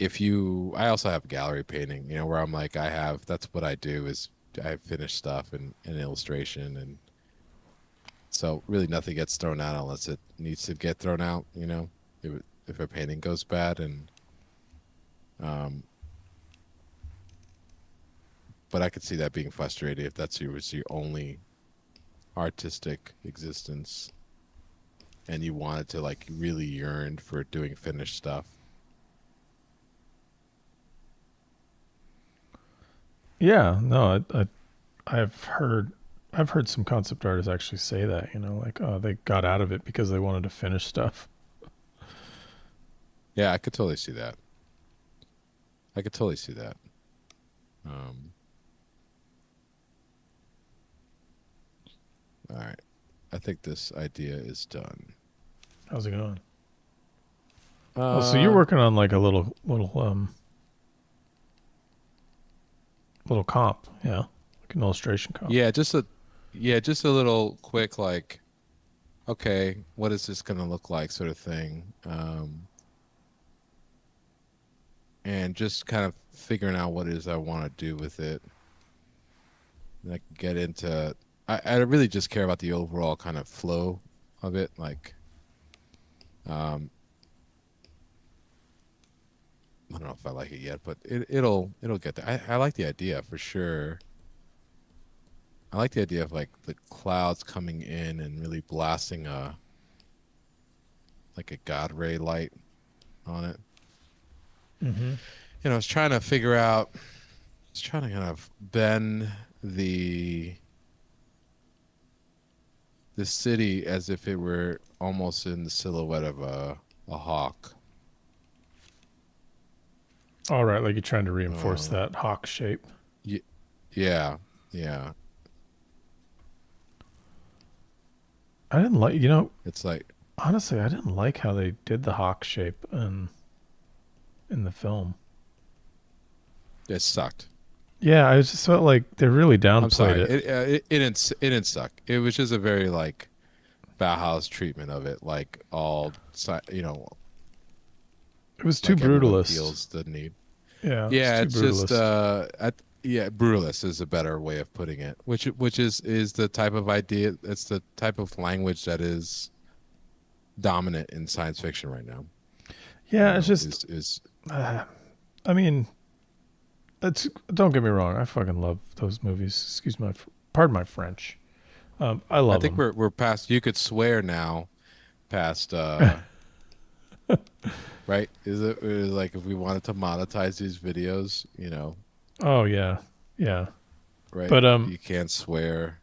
I also have gallery painting, where I'm like, that's what I do is I have finished stuff and illustration. And so really nothing gets thrown out unless it needs to get thrown out, if a painting goes bad. And, but I could see that being frustrating if was your only artistic existence and you wanted to like really yearned for doing finished stuff. Yeah, no, I've heard some concept artists actually say that, like, oh, they got out of it because they wanted to finish stuff. Yeah, I could totally see that. I could totally see that. All right. I think this idea is done. How's it going? Oh, so you're working on like a little comp, yeah, like an illustration comp. Yeah, just a little quick like, okay, what is this going to look like, sort of thing, and just kind of figuring out what it is I want to do with it. And I can get into. I really just care about the overall kind of flow of it, like, I don't know if I like it yet, but it'll get there. I like the idea for sure. I like the idea of like the clouds coming in and really blasting like a God ray light on it. Mm-hmm. I was trying to figure out. I was trying to kind of bend the city as if it were almost in the silhouette of a hawk. All right, like you're trying to reinforce that hawk shape. Yeah. I didn't like, It's like, honestly, I didn't like how they did the hawk shape in the film. it sucked. Yeah, I just felt like they really downplayed I'm sorry. it. It didn't suck. It was just a very like Bauhaus treatment of it, like all It was too like everyone brutalist. feels the need. Yeah, Yeah, it's it's too just brutalist. brutalist is a better way of putting it. Which is the type of idea. It's the type of language that is dominant in science fiction right now. Yeah, it's just. I mean, don't get me wrong. I fucking love those movies. Pardon my French. I love. I think them. we're past. You could swear now, past. Right? Is it like if we wanted to monetize these videos, Oh yeah, yeah. right? But You can't swear.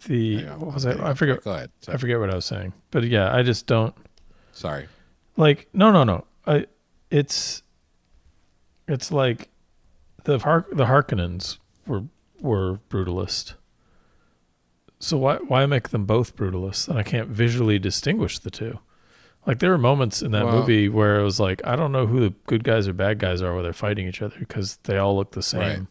what was I forget. Go ahead. I forget what I was saying. But yeah, I just don't Sorry. like. No. It's like the Harkonnens were brutalist. So why make them both brutalists? And I can't visually distinguish the two. Like there were moments in that movie where it was like, I don't know who the good guys or bad guys are where they're fighting each other because they all look the same.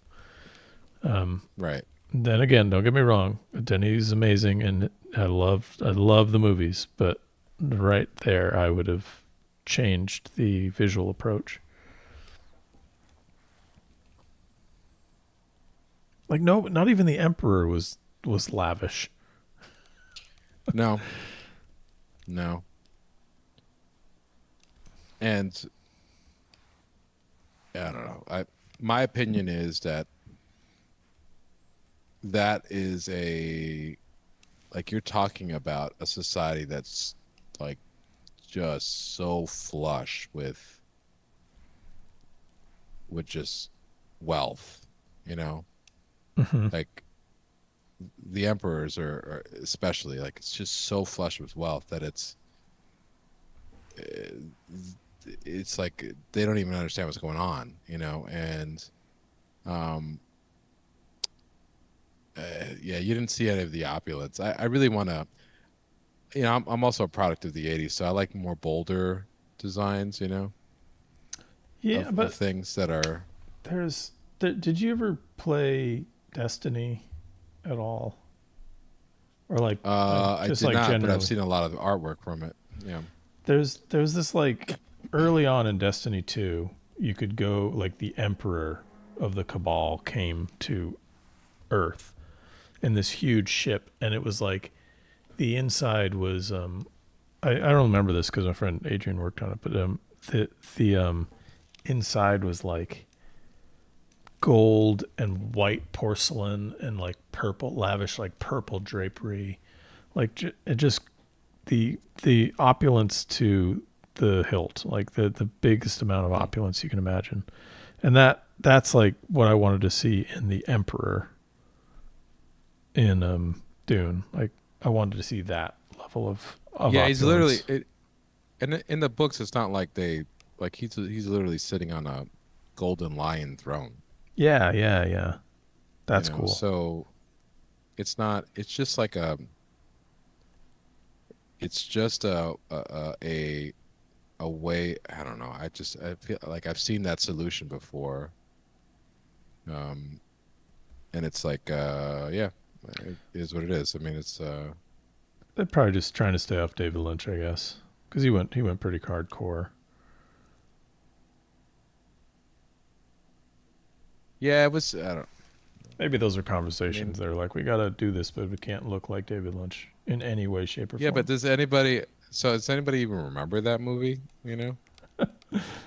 Right. Then again, don't get me wrong, Denis is amazing and I love the movies, but right there I would have changed the visual approach. Like no, not even the emperor was lavish. No, no. And I don't know. My opinion is that that is a like you're talking about a society that's like just so flush with just wealth, you know? Hmm. Like the emperors are especially like it's just so flush with wealth that it's like they don't even understand what's going on, you know? And um yeah, you didn't see any of the opulence. I really want to, you know, I'm also a product of the 80s, so I like more bolder designs, you know, Yeah, of but things that are did you ever play Destiny at all, or like I just did like not, but I've generally? seen a lot of artwork from it. Yeah. There's this like early on in Destiny 2, you could go like the Emperor of the Cabal came to Earth in this huge ship, and it was like the inside was I don't remember this because my friend Adrian worked on it, but the inside was like gold and white porcelain and like purple lavish like purple drapery, like it just the opulence to the hilt, like the biggest amount of Hmm. opulence you can imagine. And that's like what I wanted to see in the Emperor in Dune. Like I wanted to see that level of Yeah, he's literally opulence. it, and in the books, it's not like they like he's literally sitting on a golden lion throne, Yeah, yeah, yeah. you That's know. cool. So it's not. It's just like a. It's just a way. I don't know. I feel like I've seen that solution before. Um, and it's like yeah, it is what it is. I mean, it's They're probably just trying to stay off David Lynch, I guess, because he went pretty hardcore. yeah, it was. I don't. Maybe those are I mean, conversations. They're like, we got to do this, but we can't look like David Lynch in any way, shape, or yeah, but form. does anybody? So does anybody even remember that movie? You know,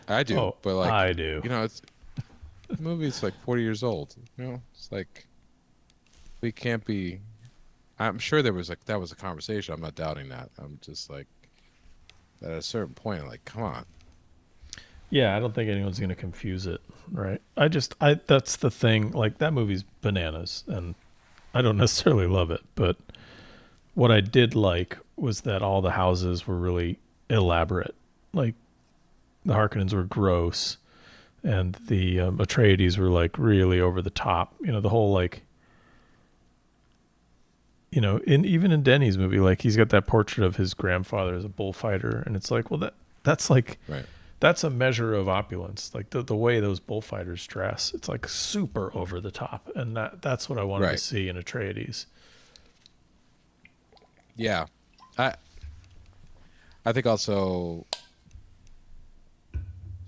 I do, Oh, but like, I do. you know, it's the movie's like 40 years old. You know, it's like we can't be. I'm sure there was like that was a conversation. I'm not doubting that. I'm just like at a certain point, like, come on. Yeah, I don't think anyone's going to confuse it, right? That's the thing. Like, that movie's bananas, and I don't necessarily love it, but what I did like was that all the houses were really elaborate. Like, the Harkonnens were gross, and the Atreides were like really over the top. You know, the whole like, you know, in even in Denny's movie, like he's got that portrait of his grandfather as a bullfighter, and it's like, well, that's like Right. that's a measure of opulence. Like the way those bullfighters dress, it's like super over the top, and that's what I wanted to Right. see in Atreides. Yeah. I I think also,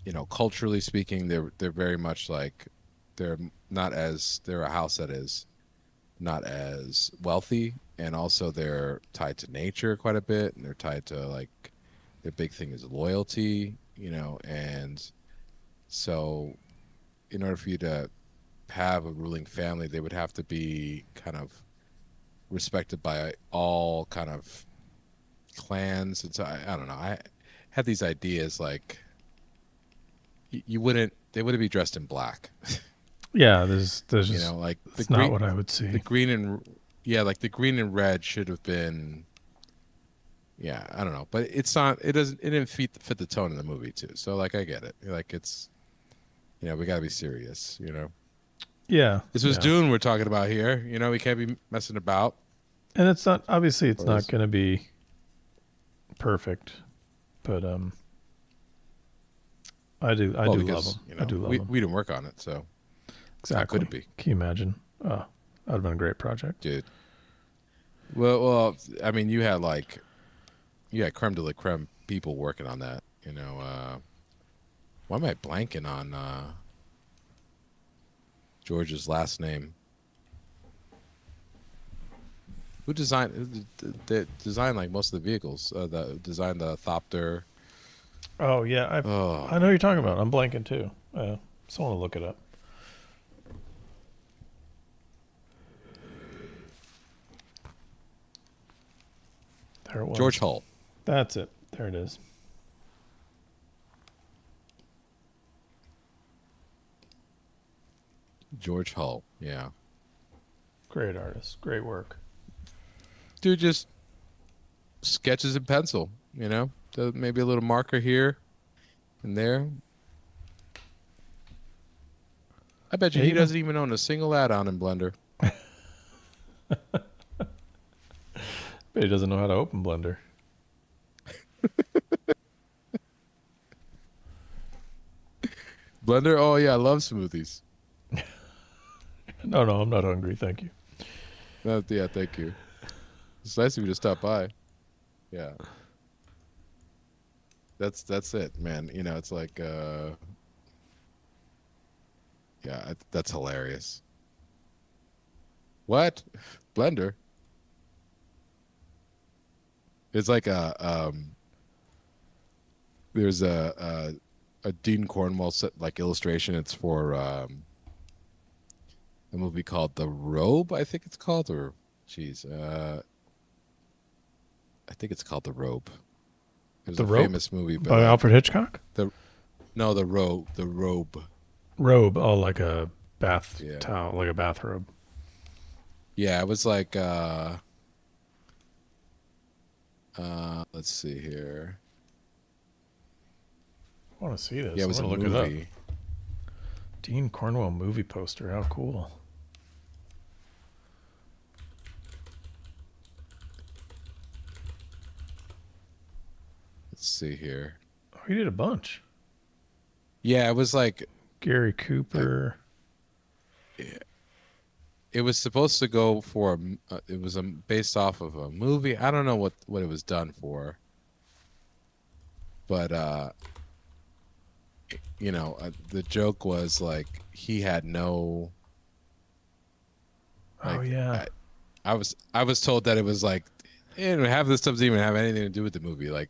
you know, culturally speaking, they're very much like they're not as they're a house that is not as wealthy, and also they're tied to nature quite a bit, and they're tied to like their big thing is loyalty, you know, and so in order for you to have a ruling family, they would have to be kind of respected by all kind of clans. And so I don't know. I had these ideas like you wouldn't they wouldn't be dressed in black. Yeah, there's You just know, like that's not what I would the see. green and yeah, like the green and red should have been yeah, I don't know, but it's not. It didn't fit the tone of the movie too. So like I get it. Like it's you know we got to be serious. You know, Yeah, this was yeah, Dune we're talking about here. You know, we can't be messing about. and it's not obviously it's Or not is going to be perfect, but I well do love because them. you I know do love them. we didn't work on it, so how could it Exactly. be, Can you imagine? Oh, that'd have been a great project. dude? Well, I mean, you had creme de la creme people working on that. You know, why am I blanking on George's last name? Who designed? They designed like most of the vehicles. The designed the Thopter. Oh yeah, Oh, I know what you're talking about. I'm blanking too. Just want to look it up. There it was. George Hull. That's it. There it is. George Hull. Yeah, Great artist. Great work. dude, just sketches in pencil. You know, maybe a little marker here and there. I bet you Yeah, he doesn't even own a single add-on in Blender. but he doesn't know how to open Blender. Blender. Oh yeah, I love smoothies. No, I'm not hungry. Thank you. Yeah, thank you. It's nice of you to stop by. Yeah. That's it, man. You know, it's like yeah, that's hilarious. What? Blender? It's like there's a Dean Cornwell like illustration. It's for a movie called The Robe, I think it's called, or geez, I think it's called The Robe. It was The a Rope famous movie, but by like Alfred Hitchcock. the no, the Robe. Robe. Oh, like a bath Yeah. towel, like a bathrobe. Yeah, it was like let's see here. I want to see this. Yeah, it was I a want to look it up. movie. Dean Cornwell movie poster. How cool. Let's see here. Oh, he did a bunch. Yeah, it was like Gary Cooper. it was supposed to go for it was based off of a movie. I don't know what it was done for. But you know, the joke was like he had no Oh like yeah. I was told that it was like half of this stuff doesn't even have anything to do with the movie. Like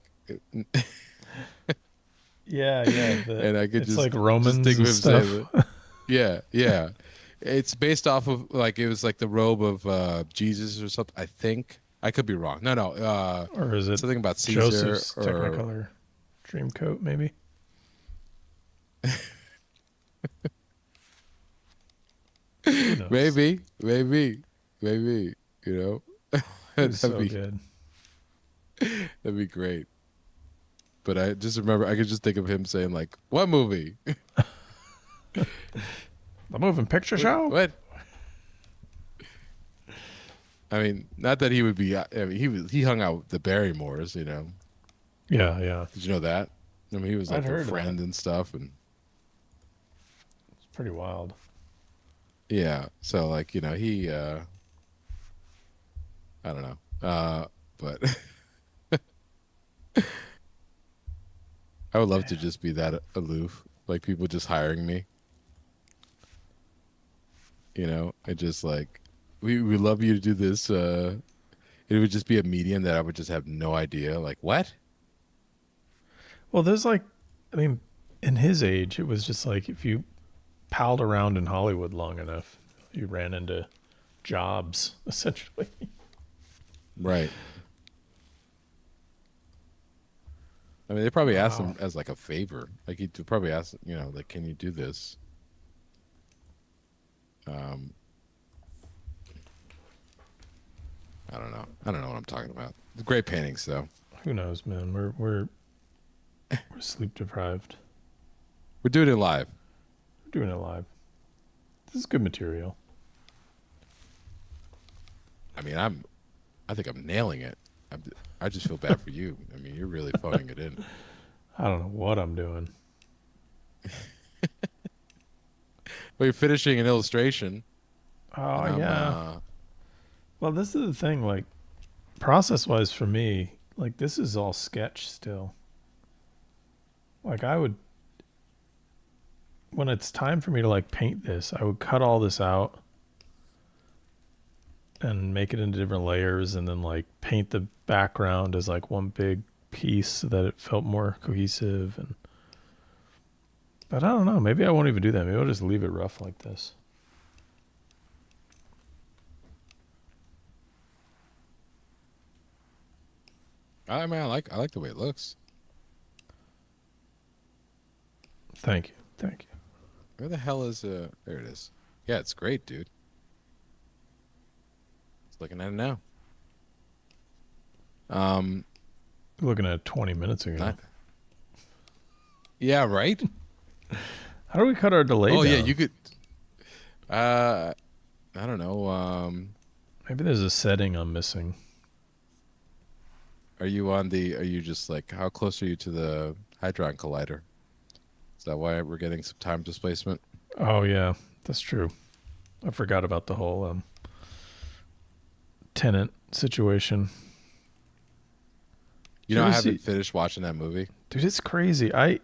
Yeah. and I could It's like just Romans think of and him stuff. saying that. Yeah, yeah. It's based off of like it was like the robe of Jesus or something. I think I could be wrong. No. Or is it Something about Caesar Joseph's or Technicolor Dreamcoat? Maybe. Who knows? maybe. You know, It's so good. that'd be great. But I just remember I could just think of him saying like, "What movie? The moving picture show. What?" I mean, not that he would be. I mean, he hung out with the Barrymores. You know, Yeah. did you know that? I mean, he was like I'd their heard friend that. and stuff, and It's pretty wild. yeah. So like, you know, he. I don't know, but I would love to just be that aloof, like people just hiring me. You know, I just like we love you to do this. It would just be a medium that I would just have no idea. Like what? Well, there's like, I mean, in his age, it was just like if you palled around in Hollywood long enough, you ran into jobs essentially. Right. I mean, they probably asked Wow. him as like a favor. Like he'd probably ask, you know, like, can you do this? Um, I don't know. I don't know what I'm talking about. Great paintings, though. Who knows, man? We're sleep deprived. We're doing it live. We're doing it live. This is good material. I mean, I think I'm nailing it. I just feel bad for you. I mean, you're really phoning it in. I don't know what I'm doing. Well, you're finishing an illustration. Oh And yeah. Well, this is the thing. Like, process-wise, for me, like this is all sketch still. Like I would, when it's time for me to like paint this, I would cut all this out and make it into different layers, and then like paint the background as like one big piece so that it felt more cohesive. And but I don't know, maybe I won't even do that. Maybe I'll just leave it rough like this. I mean, I like the way it looks. Thank you. Where the hell is there it is. Yeah, it's great, dude. Just looking at it now. Looking at 20 minutes ago. Not, yeah, right? How do we cut our delay down? Yeah, you could I don't know. Maybe there's a setting I'm missing. Are you just like, how close are you to the Hadron Collider? Is that why we're getting some time displacement? Oh yeah, that's true. I forgot about the whole tenant situation. You know, I haven't finished watching that movie. Dude, it's crazy. At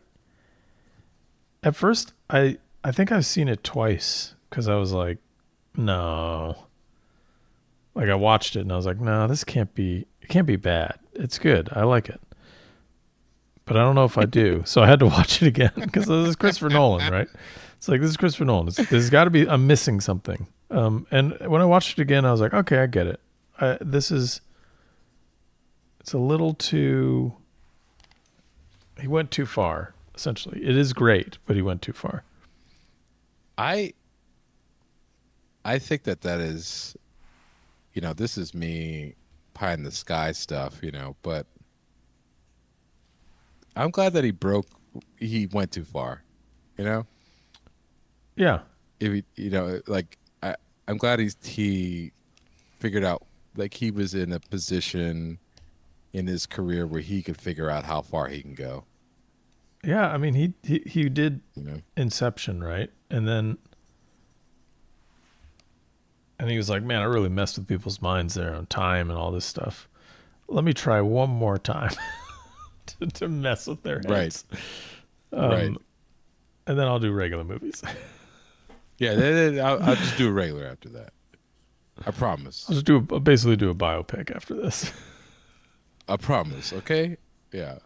first I think I've seen it twice because I was like, no. Like I watched it and I was like, no, it can't be bad. It's good. I like it. But I don't know if I do. So I had to watch it again because this is Christopher Nolan, right? It's like, this is Christopher Nolan. There's got to be, I'm missing something. And when I watched it again, I was like, okay, I get it. It's a little too, he went too far, essentially. It is great, but he went too far. I think that is, this is me pie in the sky stuff, but I'm glad that he went too far, Yeah. If I'm glad he figured out, like, he was in a position in his career where he could figure out how far he can go. Yeah, I mean, he did Inception, right? And he was like, man, I really messed with people's minds there on time and all this stuff. Let me try one more time to mess with their heads. Right. And then I'll do regular movies. Yeah, then I'll just do a regular after that. I promise. I'll just basically do a biopic after this. I promise, okay? Yeah.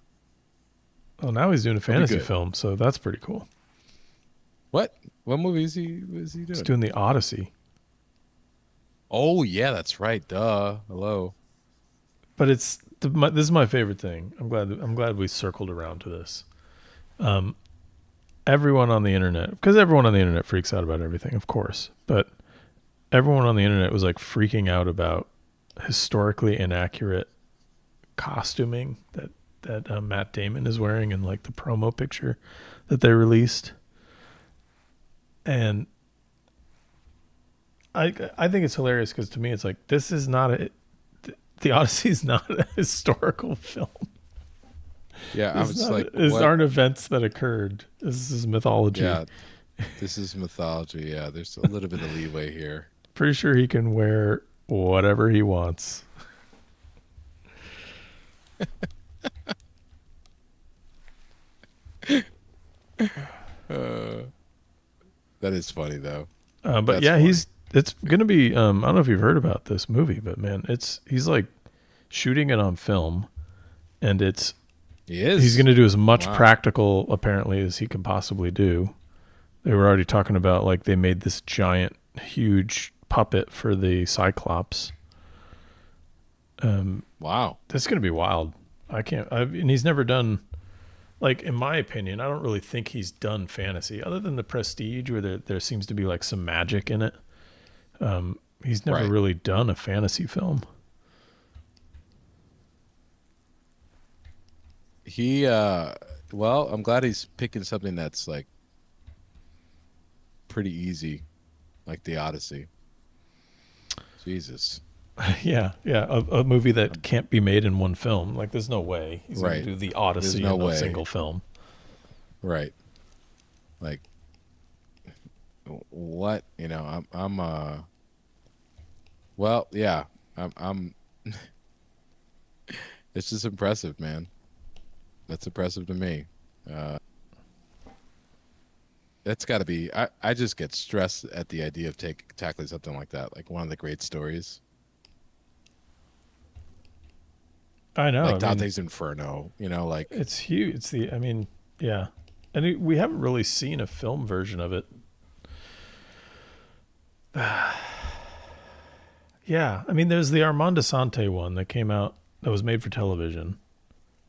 Oh, now he's doing a fantasy film, so that's pretty cool. What movie was he doing? He's doing the Odyssey. Oh yeah, that's right. Duh. Hello. But this is my favorite thing. I'm glad we circled around to this. Everyone on the internet, because everyone on the internet freaks out about everything, of course, but everyone on the internet was like freaking out about historically inaccurate costuming that Matt Damon is wearing in like the promo picture that they released. And I think it's hilarious because to me it's like, this is not the Odyssey is not a historical film. Yeah, I was like, these aren't events that occurred. This is mythology. Yeah, this is mythology. Yeah, there's a little bit of leeway here. Pretty sure he can wear whatever he wants. That is funny though. But That's yeah, funny. it's gonna be. I don't know if you've heard about this movie, but man, he's like shooting it on film, and he's gonna do as much practical apparently as he can possibly do. They were already talking about like they made this giant, huge puppet for the Cyclops. Wow, that's gonna be wild. And he's never done. Like, in my opinion, I don't really think he's done fantasy other than The Prestige, where there seems to be like some magic in it. He's never really done a fantasy film. Well, I'm glad he's picking something that's like pretty easy, like the Odyssey. Jesus. Yeah. A movie that can't be made in one film. Like, there's no way he's going to do the Odyssey in a single film. Right. Like, what? Well, yeah. I'm it's just impressive, man. That's impressive to me. That's got to be. I just get stressed at the idea of tackling something like that, like one of the great stories. I know. like I mean, Dante's Inferno. You know, like it's huge. It's the. I mean, yeah, and we haven't really seen a film version of it. Yeah, I mean, there's the Armando Sante one that came out that was made for television,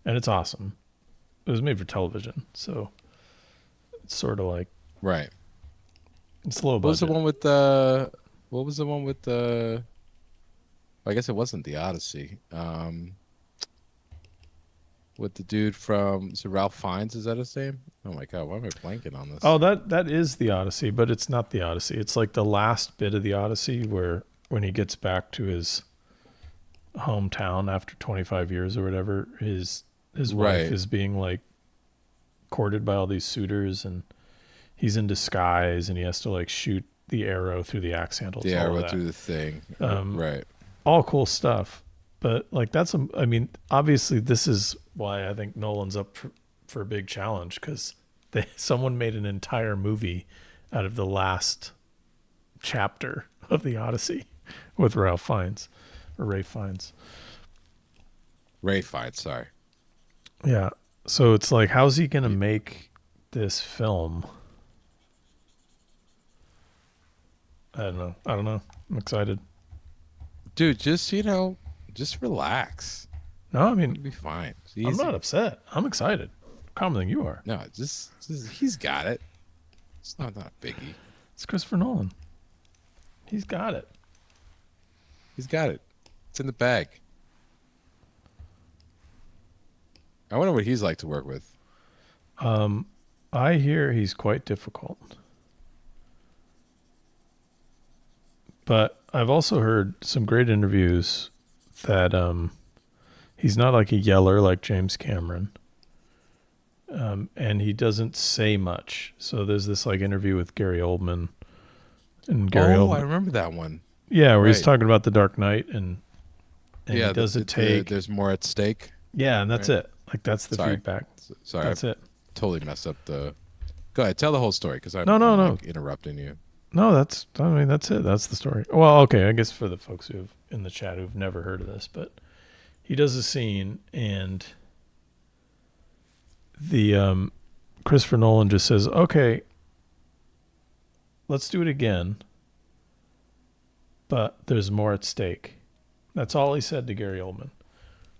and it's awesome. It was made for television, so it's sort of like right. it's low What was the budget. one with the? What was the one with the? I guess it wasn't the Odyssey. With the dude from so Ralph Fiennes, is that his name? Oh my god, why am I blanking on Oh, this? that is the Odyssey, but it's not the Odyssey. It's like the last bit of the Odyssey where when he gets back to his hometown after 25 years or whatever, his wife Right, is being like courted by all these suitors, and he's in disguise, and he has to like shoot the arrow through the axe handles, the all of arrow that. through the thing. Um, Right, all cool stuff, but like I mean, obviously this is why I think Nolan's up for a big challenge, because someone made an entire movie out of the last chapter of the Odyssey with Ralph Fiennes or Ray Fiennes. Ray Fiennes. Sorry. Yeah. So it's like, how's he going to Y- make this film? I don't know. I don't know. I'm excited. Dude, just just relax. No, I mean, It'll be fine. It's I'm not easy. upset. I'm excited. Calmer than you are. No, just he's got it. It's not a biggie. It's Christopher Nolan. He's got it. He's got it. It's in the bag. I wonder what he's like to work with. I hear he's quite difficult. But I've also heard some great interviews that he's not like a yeller like James Cameron. And he doesn't say much. So there's this like interview with Gary Oldman, and Gary Oh, I Oldman, remember that one. yeah, where he's Right. talking about the Dark Knight, and he Yeah, does a take, there's more at stake. yeah, and that's Right. it. Like that's the Sorry. feedback. Sorry, I That's it. totally messed up the. Go ahead, tell the whole story because No, no, I'm no, like interrupting you. no. I mean, that's it. That's the story. Well, okay, I guess for the folks who have in the chat who've never heard of this, but he does a scene, and the Christopher Nolan just says, "Okay, let's do it again, but there's more at stake." That's all he said to Gary Oldman.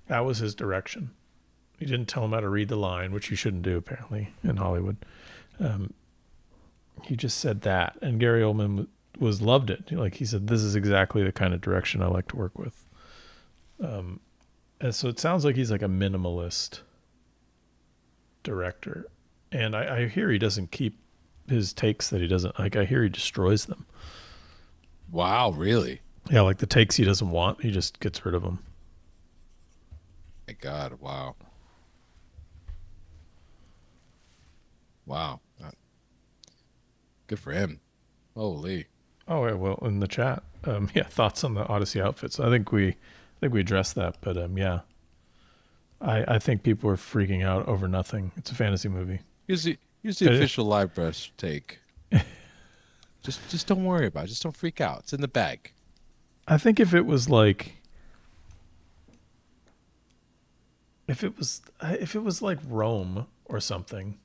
That was his direction. He didn't tell him how to read the line, which you shouldn't do apparently in Hollywood. Um, he just said that, and Gary Oldman was loved it. Like he said, "This is exactly the kind of direction I like to work with." And so it sounds like he's like a minimalist director, and I hear he doesn't keep his takes that he doesn't like. I hear he destroys them. Wow, really? Yeah, like the takes he doesn't want, he just gets rid of them. My God, wow, wow. Good for him. Holy. Oh, yeah, well, in the chat, yeah, thoughts on the Odyssey outfits. I think we addressed that, but yeah, I think people are freaking out over nothing. It's a fantasy movie. Here's the official LiveBrush take. Just don't worry about it. Just don't freak out. It's in the bag. I think if it was like Rome or something,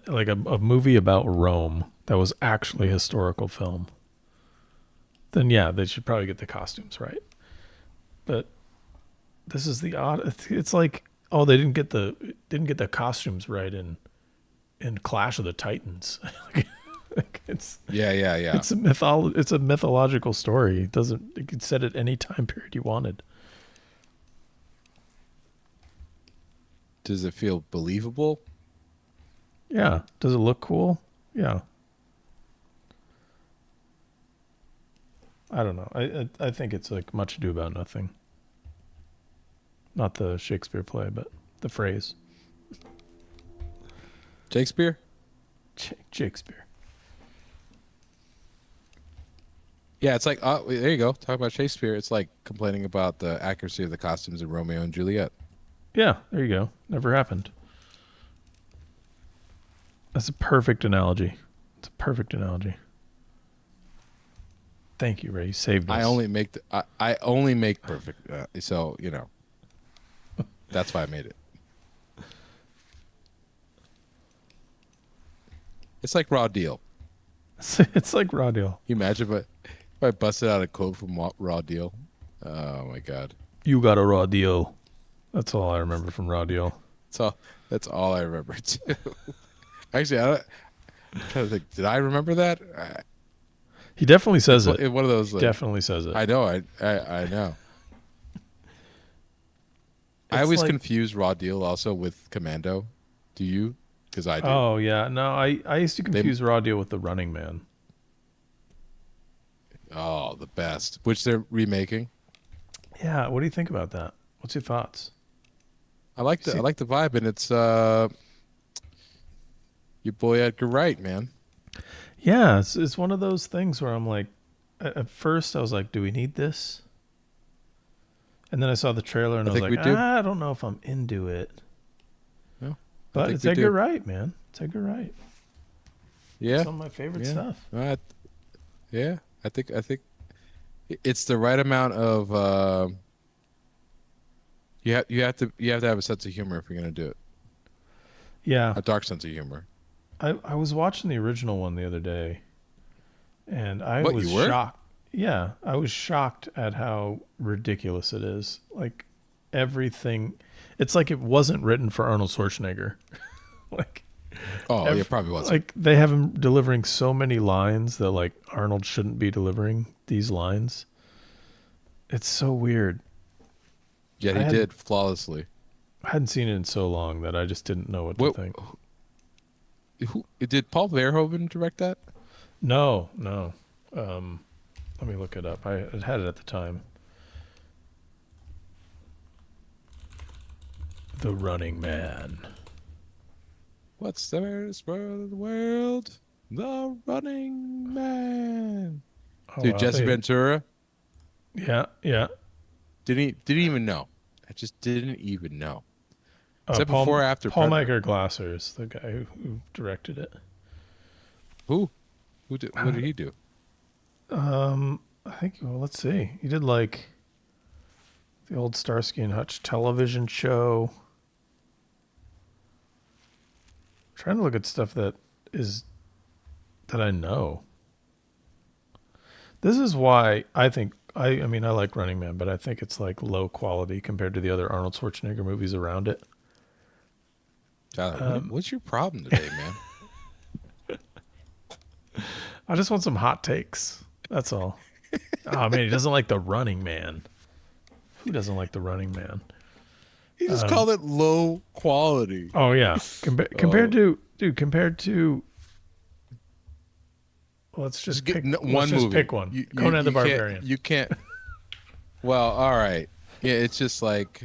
like a movie about Rome that was actually a historical film, then yeah, they should probably get the costumes right. But this is the odd. It's like, oh, they didn't get the costumes right in Clash of the Titans. Like, Yeah. it's a mythological story. It could set at any time period you wanted. Does it feel believable? Yeah. Does it look cool? Yeah. I don't know. I think it's like Much Ado About Nothing. Not the Shakespeare play, but the phrase. Shakespeare? Shakespeare. Yeah, it's like, oh, there you go. Talk about Shakespeare. It's like complaining about the accuracy of the costumes in Romeo and Juliet. Yeah, there you go. Never happened. That's a perfect analogy. It's a perfect analogy. Thank you, Ray. You saved us. I only make perfect. So that's why I made it. It's like Raw Deal. It's like raw deal. You imagine if I busted out a quote from Raw Deal. Oh my god. You got a raw deal. That's all I remember from raw deal. That's all I remember too. Actually, I'm trying to think. Did I remember that? He definitely says it. It's one of those. Like, Definitely says it. I know. I know. I It's always like- confuse Raw Deal also with Commando. Do you? Because I do. Oh yeah, no, I used to confuse Raw Deal with The Running Man. Oh, the best. Which they're remaking. Yeah, what do you think about that? What's your thoughts? I like the vibe, and it's your boy Edgar Wright, man. Yeah, it's one of those things where I'm like, at first I was like, do we need this? And then I saw the trailer and I was think like, we do. I don't know if I'm into it. No, But it's Edgar Wright, man. It's Edgar Wright. Yeah, Some of my favorite stuff. Yeah, I think it's the right amount of. You have to have a sense of humor if you're gonna do it. Yeah, A dark sense of humor. I was watching the original one the other day, and I What, was you were? shocked. Yeah, I was shocked at how ridiculous it is. Like everything, it's like it wasn't written for Arnold Schwarzenegger. like, Oh, yeah, probably was. like they have him delivering so many lines that like Arnold shouldn't be delivering these lines. It's so weird. Yeah, he did flawlessly. I hadn't seen it in so long that I just didn't know what to think. Who did Paul Verhoeven direct that? No. Let me look it up. I had it at the time. The Running Man. What's the rarest word in the world? The Running Man. Oh, Dude, wow, Jesse Ventura Yeah. didn't even know. I just didn't even know. Is that Paul, before or after Paul Predator? Michael Glasser is the guy who directed it. Who did? What did he do? I think. Well, let's see. He did like the old Starsky and Hutch television show. I'm trying to look at stuff that I know. This is why I think I mean I like Running Man, but I think it's like low quality compared to the other Arnold Schwarzenegger movies around it. Tyler, what's your problem today, man? I just want some hot takes. That's all. Oh man, he doesn't like The Running Man. Who doesn't like The Running Man? He just called it low quality. Oh yeah, compared to. Let's just pick one let's just movie. pick one. Conan the Barbarian. You can't. Well, all right. Yeah, it's just like,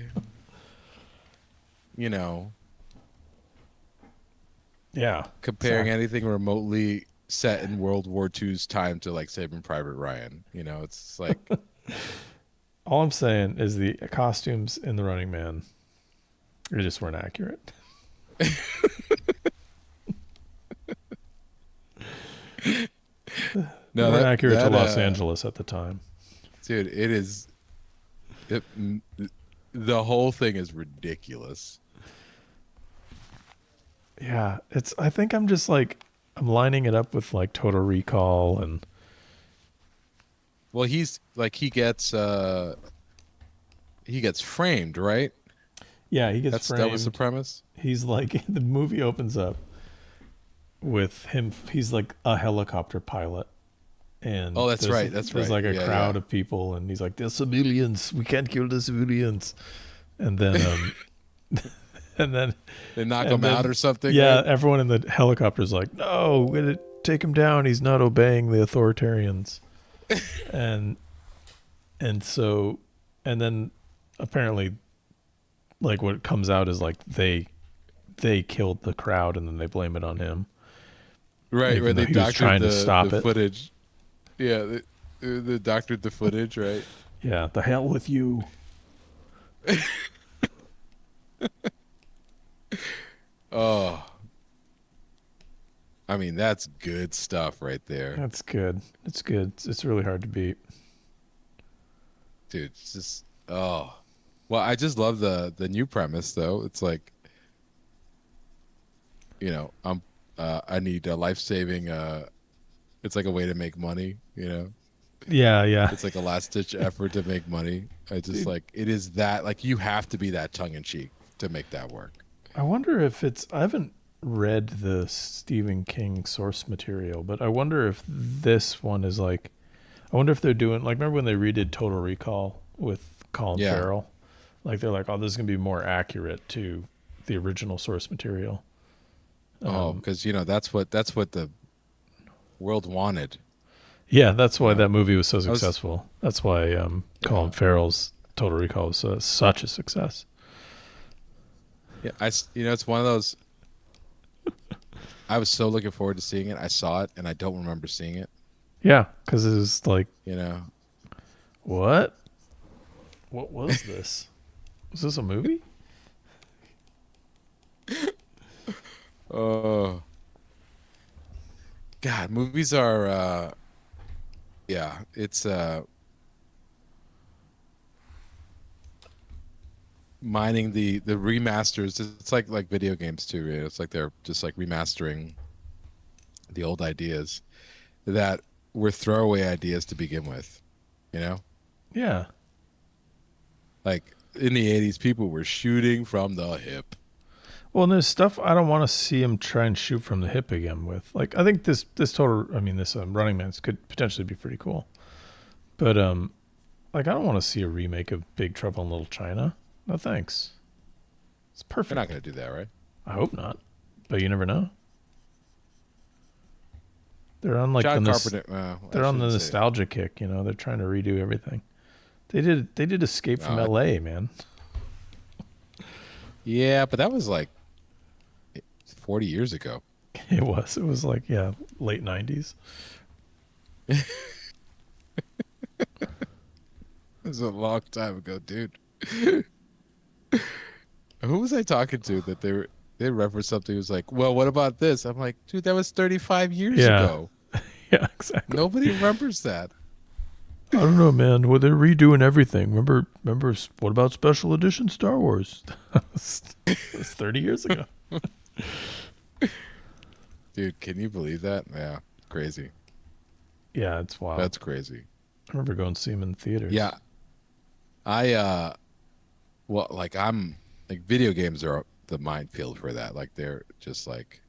Yeah. comparing Exactly. anything remotely set in World War II's time to like Saving Private Ryan. It's like All I'm saying is the costumes in The Running Man, they just weren't accurate. They weren't accurate to Los Angeles at the time. Dude, it is. The whole thing is ridiculous. Yeah, I think I'm just like I'm lining it up with like Total Recall and. Well, he gets framed, right? Yeah, he gets framed. That was the premise. He's like the movie opens up with him. He's like a helicopter pilot, and that's right. There's like a crowd of people, and he's like, "They're civilians. We can't kill the civilians." And then, and then they knock him out or something. Yeah, right? everyone in the helicopter's like, "No, we're gonna take him down. He's not obeying the authoritarians." and then apparently, like what comes out is like they killed the crowd, and then they blame it on him. Right, Even they he was doctored trying to stop the it. footage. Yeah, they doctored the footage, right? Yeah, the hell with you. Oh, I mean, that's good stuff right there, That's good. It's good. It's really hard to beat. dude. It's just well, I just love the new premise though. It's like, I need a life saving. It's like a way to make money. Yeah, yeah. It's like a last ditch effort to make money. I just Dude, like it is that like you have to be that tongue in cheek to make that work. I wonder if it's. I haven't read the Stephen King source material, but I wonder if this one is like. I wonder if they're doing like. Remember when they redid Total Recall with Colin Yeah. Farrell? Like they're like, oh, this is gonna be more accurate to the original source material. Oh, Um, because that's what the world wanted. yeah, that's You why know, that movie was so I was successful. That's why Colin yeah Farrell's Total Recall was such a success. yeah it's one of those. I was so looking forward to seeing it. I saw it and I don't remember seeing it. Yeah, because it was like, You know. what? What was this? Was this a movie? Oh God, movies are yeah. It's mining the remasters. It's like video games too. Right? It's like they're just like remastering the old ideas that were throwaway ideas to begin with. You know, Yeah. like in the '80s, people were shooting from the hip. Well, and there's stuff I don't want to see him try and shoot from the hip again with. Like, I think this total. I mean, this Running Man's could potentially be pretty cool, but like I don't want to see a remake of Big Trouble in Little China. No thanks. It's They're not perfect. going to do that, right? I hope not, but you never know. They're on like John Carpenter. I they're on the shouldn't say. nostalgia kick. You know, they're trying to redo everything. They did Escape from Uh, L.A. Man. yeah, but that was like 40 years ago. It was like, yeah, late '90s. It was a long time ago, dude. Who was I talking to that they referenced something? It was like, well, what about this? I'm like, dude, that was 35 years Yeah, ago. yeah, exactly. Nobody remembers that. I don't know, man. Well, they're redoing everything. Remember. What about Special Edition Star Wars? It's 30 years ago. Dude, can you believe that? Yeah, crazy. Yeah, it's wild. That's crazy. I remember going to see them in theaters. Yeah, I well, like I'm like video games are the minefield for that. Like they're just like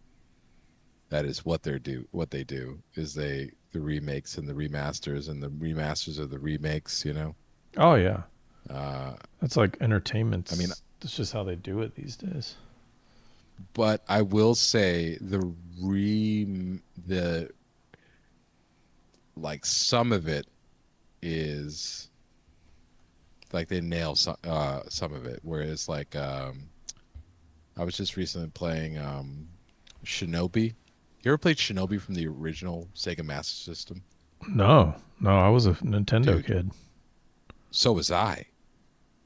that is what they do is the remakes and the remasters and the remasters of the remakes, you know. Oh yeah, Uh that's like entertainment. I mean, That's just how they do it these days. but I will say the like some of it is like they nail some of it, whereas like I was just recently playing Shinobi. You ever played Shinobi from the original Sega Master System? No, no, I was a Nintendo Dude, kid. so was I.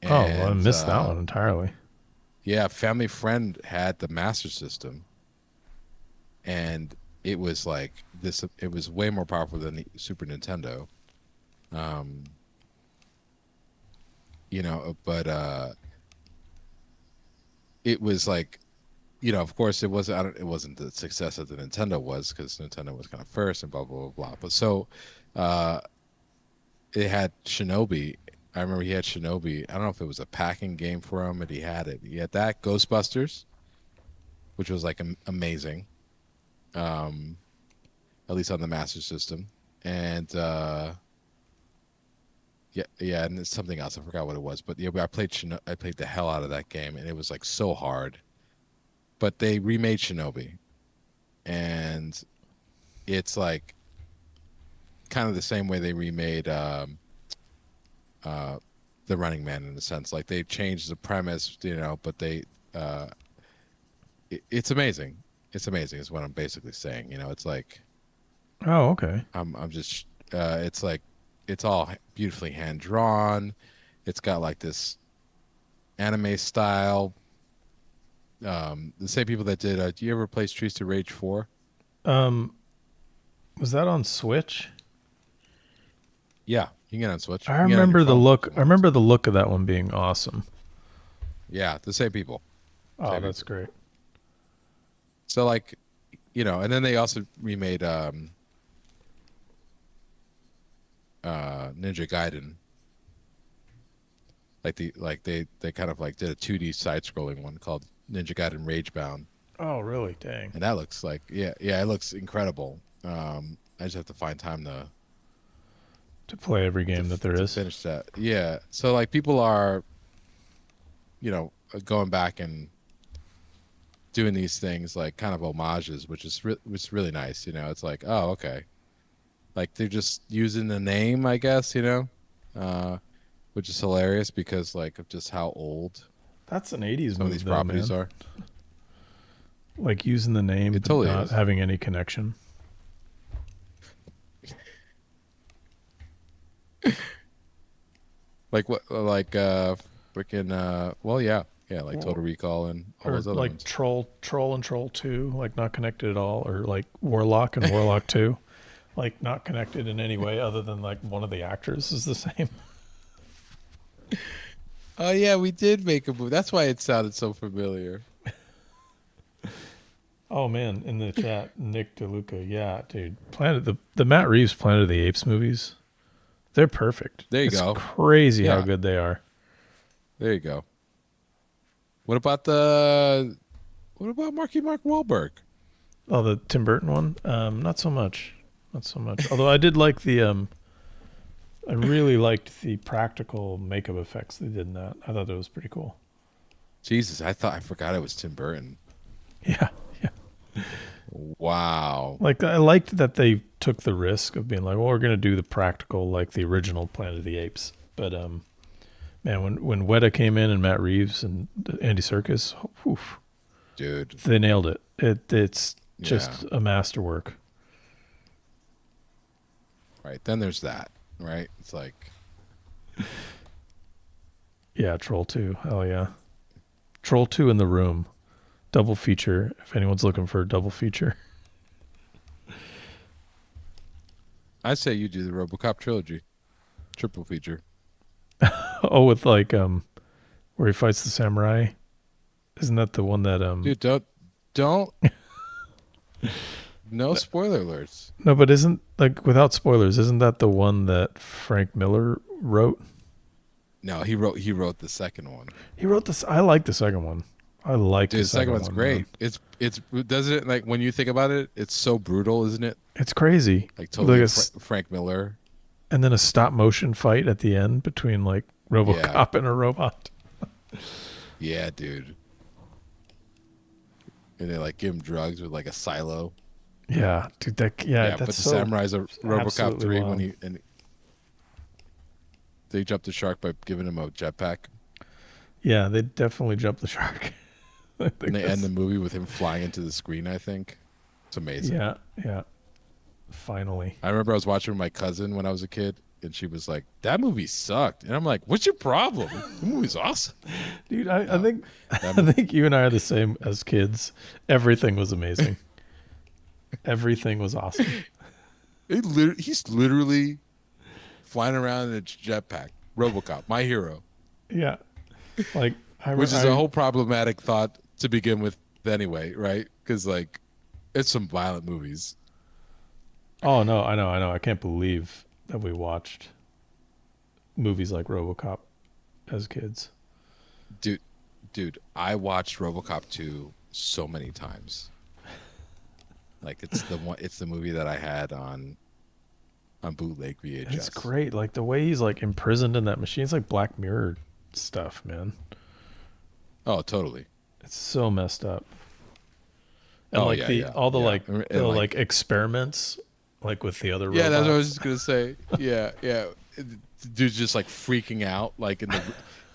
Oh, well, I And missed that one entirely. yeah, family friend had the Master System, and it was like this. It was way more powerful than the Super Nintendo. Um, but it was like, of course, it wasn't. It wasn't the success that the Nintendo was because Nintendo was kind of first and blah blah blah blah. But so, uh, it had Shinobi. I remember he had Shinobi. I don't know if it was a packing game for him, but he had it. He had that Ghostbusters, which was like amazing. Um, at least on the Master System, and yeah, and it's something else. I forgot what it was, but yeah, I played the hell out of that game, and it was like so hard. But they remade Shinobi, and it's like kind of the same way they remade uh, the Running Man in a sense. Like they changed the premise, but uh, it's amazing. It's amazing. Is what I'm basically saying. It's like Oh, okay. I'm just it's like it's all beautifully hand drawn. It's got like this anime style. The same people that did. Do you ever play Streets to Rage 4? Um, was that on Switch? Yeah, you can get it on Switch. I You can get it on your remember the phone if look. you I want. remember the look of that one being awesome. Yeah, the same people. Oh, Same that's people. great. So like, and then they also remade Ninja Gaiden. They kind of like did a 2D side scrolling one called Ninja Gaiden Ragebound. Oh, really? Dang. And that looks like yeah, it looks incredible. I just have to find time To play every game that there to is. finish that. Yeah. So like people are, going back and doing these things like kind of homages, which is really nice. It's like, oh, okay, like they're just using the name, I guess. Uh, which is hilarious because like of just how old That's an '80s some of move, these though, properties man. are. Like using the name It but totally not is. having any connection. Like what? Like freaking well, yeah, like Total Recall and all Or those other like ones. Troll and Troll 2, like not connected at all. Or like Warlock and Warlock 2, like not connected in any way other than like one of the actors is the same. Oh yeah, we did make a movie. That's why it sounded so familiar. Oh man, in the chat, Nick DeLuca, yeah, dude, the Matt Reeves Planet of the Apes movies, they're perfect. There you It's go. crazy how Yeah, good they are. there you go. What about Marky Mark Wahlberg? Oh, the Tim Burton one, not so much, not so much. Although I did like I really liked the practical makeup effects they did in that. I thought that was pretty cool. Jesus, I forgot it was Tim Burton. Yeah, yeah. Wow. Like I liked that they took the risk of being like, well, we're gonna do the practical like the original Planet of the Apes. But man, when Weta came in and Matt Reeves and Andy Serkis, oof, Dude. they nailed it. It's Yeah. just a masterwork. Right. Then there's that. Right. It's like, Yeah, Troll 2. Hell yeah. Troll 2 in the Room. Double feature. If anyone's looking for a double feature. I say you do the RoboCop trilogy, triple feature. Oh, with like where he fights the samurai. Isn't that the one that Dude, don't. No spoiler alerts. no, but isn't like without spoilers, isn't that the one that Frank Miller wrote? No, he wrote the second one. He wrote this. I like the second one. I like Dude, the the second second one's one, man. great. It's doesn't it like when you think about it, it's so brutal, isn't it? It's crazy. Like Like totally Frank Miller. and then a stop motion fight at the end between like Yeah, RoboCop and a robot. yeah, dude. And they like give him drugs with like a silo. Yeah, dude. Yeah, That's but the so Samurai's a RoboCop absolutely 3 wild. and they jumped the shark by giving him a jetpack. Yeah, they definitely jumped the shark. I And think they end the that's movie with him flying into the screen, I think. It's amazing. yeah, yeah. Finally, I remember I was watching with my cousin when I was a kid, and she was like, "That movie sucked," and I'm like, "What's your problem? The movie's awesome." dude. I No, think that I think you and I are the same as kids. Everything was amazing. Everything was awesome. he's literally flying around in a jetpack. RoboCop, my hero, Yeah, like which is a whole problematic thought to begin with, anyway, right? Because like, it's some violent movies. Oh no, I know. I can't believe that we watched movies like RoboCop as kids. Dude, dude, I watched RoboCop 2 so many times. Like it's the movie that I had on bootleg VHS. It's great. Like the way he's like imprisoned in that machine. It's like Black Mirror stuff, man. Oh, totally. It's so messed up. And Oh like yeah, the yeah, all the yeah. like And the like experiments like with the other yeah, that's what I was robots. just gonna say. Yeah, yeah. The dude's just like freaking out, like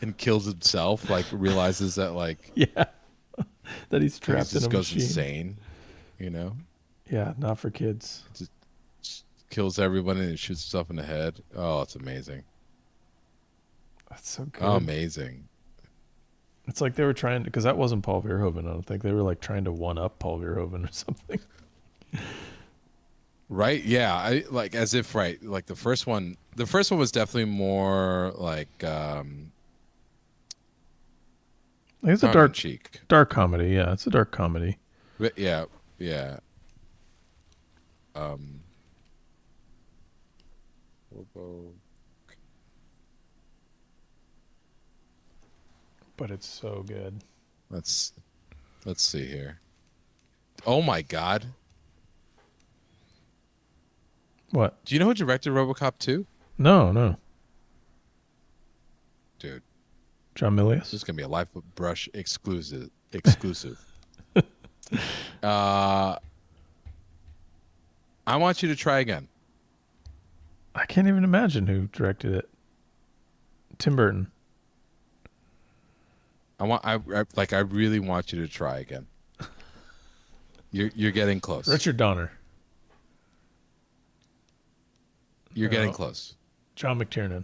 and kills himself. Like realizes that like Yeah. That he's he trapped in just a goes machine. insane. You know, Yeah, not for kids. just kills everyone and shoots himself in the head. Oh, it's amazing. That's so good. Oh, amazing. It's like they were trying because that wasn't Paul Verhoeven. I don't think they were like trying to one up Paul Verhoeven or something. Right? Yeah, I like as if right, like the first one. The first one was definitely more like It's a tongue in dark, cheek. dark comedy. Yeah, it's a dark comedy. But yeah, yeah. Um, Robo- But it's so good. let's let's see here. Oh my God! What? Do you know who directed RoboCop 2? No, no. Dude, John this is Milius. gonna be a LiveBrush exclusive. Exclusive. Uh, I want you to try again. I can't even imagine who directed it. Tim Burton. I really want you to try again. You're getting close. Richard Donner. You're getting No. close. John McTiernan.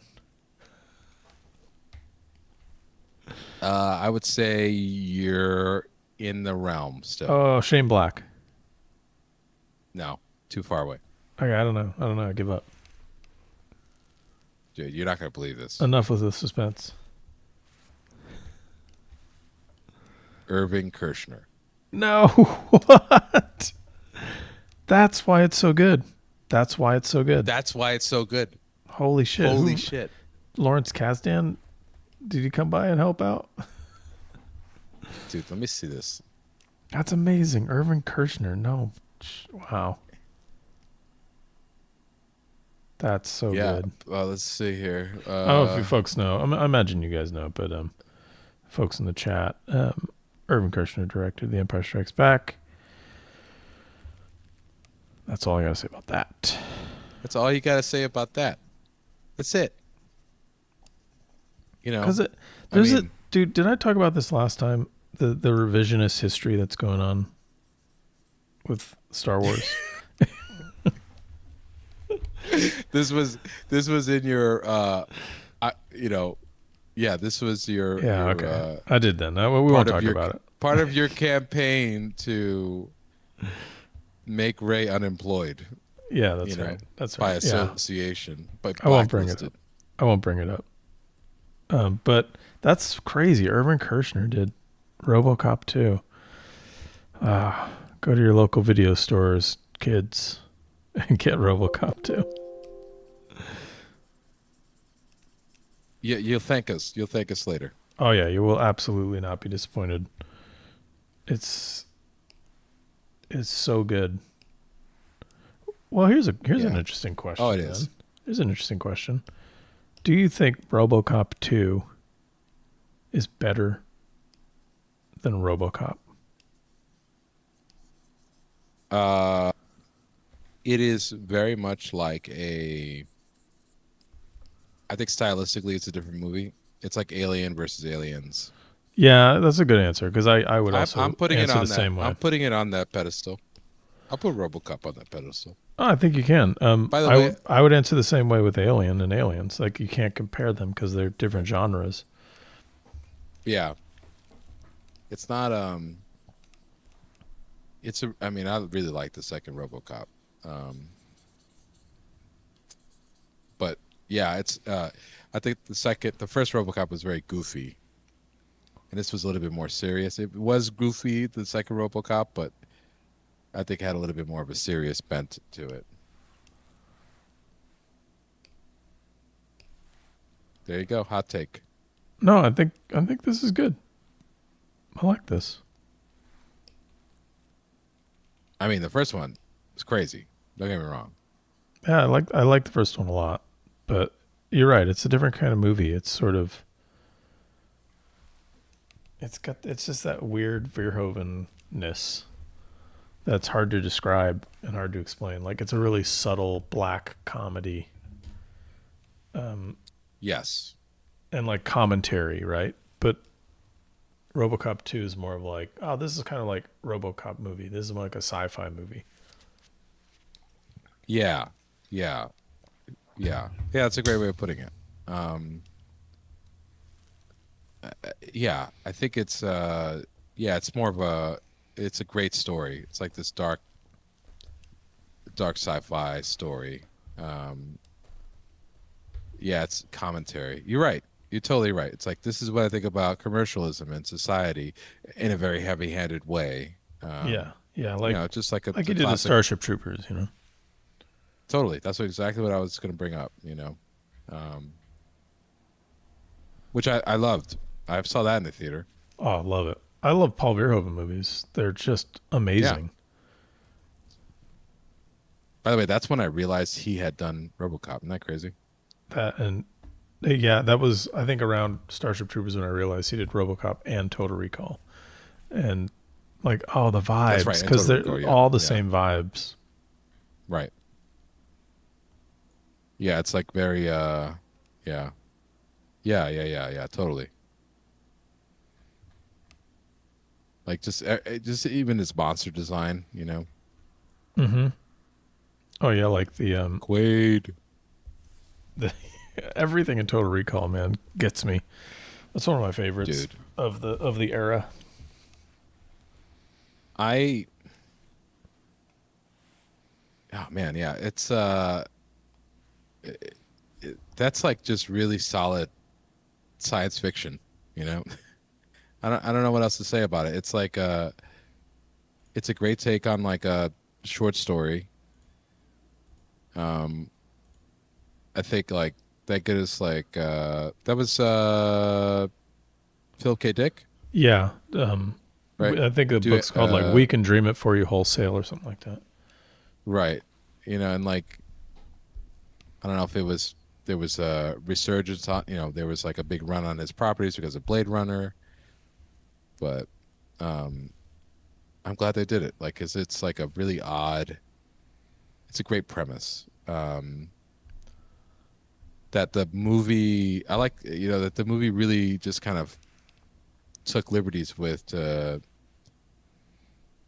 I would say you're in the realm still. Oh, Shane Black. No, too far away. Okay, I don't know. I don't know. I give up. Dude, you're not gonna believe this. Enough with the suspense. Irving Kershner. No. What? That's why it's so good. That's why it's so good. That's why it's so good. Holy shit. Holy shit. Lawrence Kasdan? Did he come by and help out? Dude, let me see this. That's amazing. Irvin Kershner. No. Wow. That's so good. Let's see here. I don't know if you folks know. I imagine you guys know, but folks in the chat, Irvin Kershner directed The Empire Strikes Back. That's all I gotta say about that. That's all you gotta say about that. That's it. You know, Because dude. Did I talk about this last time? The revisionist history that's going on with Star Wars. this was in your this was your Yeah, your, okay. I did then. We won't talk about it. Part of your campaign to make Ray unemployed. Yeah, that's right. That's by right. association. Yeah. By I won't bring it up. I won't bring it up. But that's crazy. Irvin Kershner did RoboCop 2. Go to your local video stores, kids, and get RoboCop 2. Yeah, you'll thank us. You'll thank us later. Oh yeah, you will absolutely not be disappointed. It's so good. Well, here's an interesting question. Oh, it is. Here's an interesting question. Do you think RoboCop 2 is better than RoboCop? It is very much like I think stylistically it's a different movie. It's like Alien versus Aliens. Yeah, that's a good answer because I would also I'm putting answer it on the same way. I'm putting it on that pedestal. I'll put RoboCop on that pedestal. Oh, I think you can. By the way, I would answer the same way with Alien and Aliens. Like you can't compare them because they're different genres. Yeah. It's not I mean, I really like the second RoboCop. But yeah, it's I think the first RoboCop was very goofy. And this was a little bit more serious. It was goofy, the second RoboCop, but I think it had a little bit more of a serious bent to it. There you go, hot take. No, I think this is good. I like this. I mean, the first one was crazy. Don't get me wrong. Yeah, I like the first one a lot, but you're right. It's a different kind of movie. It's sort of it's just that weird Verhoeven-ness that's hard to describe and hard to explain. Like it's a really subtle black comedy. Yes. And like commentary, right? But RoboCop 2 is more of like, oh, this is kind of like RoboCop movie. This is like a sci-fi movie. Yeah. That's a great way of putting it. Yeah, I think it's it's more of it's a great story. It's like this dark dark sci-fi story. Um, yeah, it's commentary. You're right. You're totally right. It's like this is what I think about commercialism and society in a very heavy-handed way. Yeah, yeah, Just like like a you did with classic. Starship Troopers, you know. Totally. That's exactly what I was going to bring up. Um, which I loved. I saw that in the theater. Oh, I love it. I love Paul Verhoeven movies. They're just Yeah. amazing. By the way, that's when I realized he had done RoboCop. Isn't that crazy? That and yeah, that was I think around Starship Troopers when I realized he did RoboCop and Total Recall, and like oh the That's vibes right. And because Total they're Recall. Yeah. all the Yeah. same vibes. Right. Yeah. It's like very. Yeah. Yeah. Totally. Like just even his monster design. Mm-hmm. Oh yeah, like Quaid. the everything in Total Recall, man, gets me. That's one of my favorites Dude. of the era. I. Oh man. Yeah. It's that's like just really solid science fiction. You know. I don't know what else to say about it. It's like it's a great take on like a short story. Um, I think like that good is like that was Philip K. Dick, Yeah, right? I think the Do it, book's called like "We Can Dream It for You Wholesale" or something like that. right. And like I don't know if there was a resurgence on there was like a big run on his properties because of Blade Runner, but um, I'm glad they did it. Like, 'cause it's like a really odd. It's a great premise. That the movie I like that the movie really just kind of took liberties with to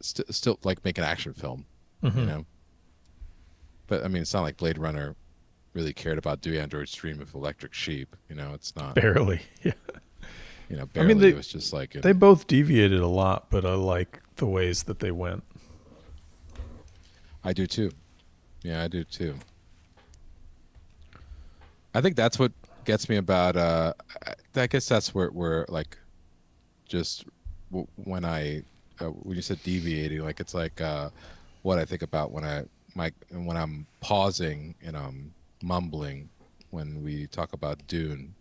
still like make an action film, you Mm-hmm. know. But I mean, it's not like Blade Runner really cared about Do Androids Dream of Electric Sheep. It's not. Barely. Yeah. I mean, Barely. It was just like they both deviated a lot, but I like the ways that they went. I do too. Yeah, I do too. I think that's what gets me about. I guess that's where like just when you said deviating, like it's like what I think about when I'm pausing and I'm mumbling when we talk about Dune.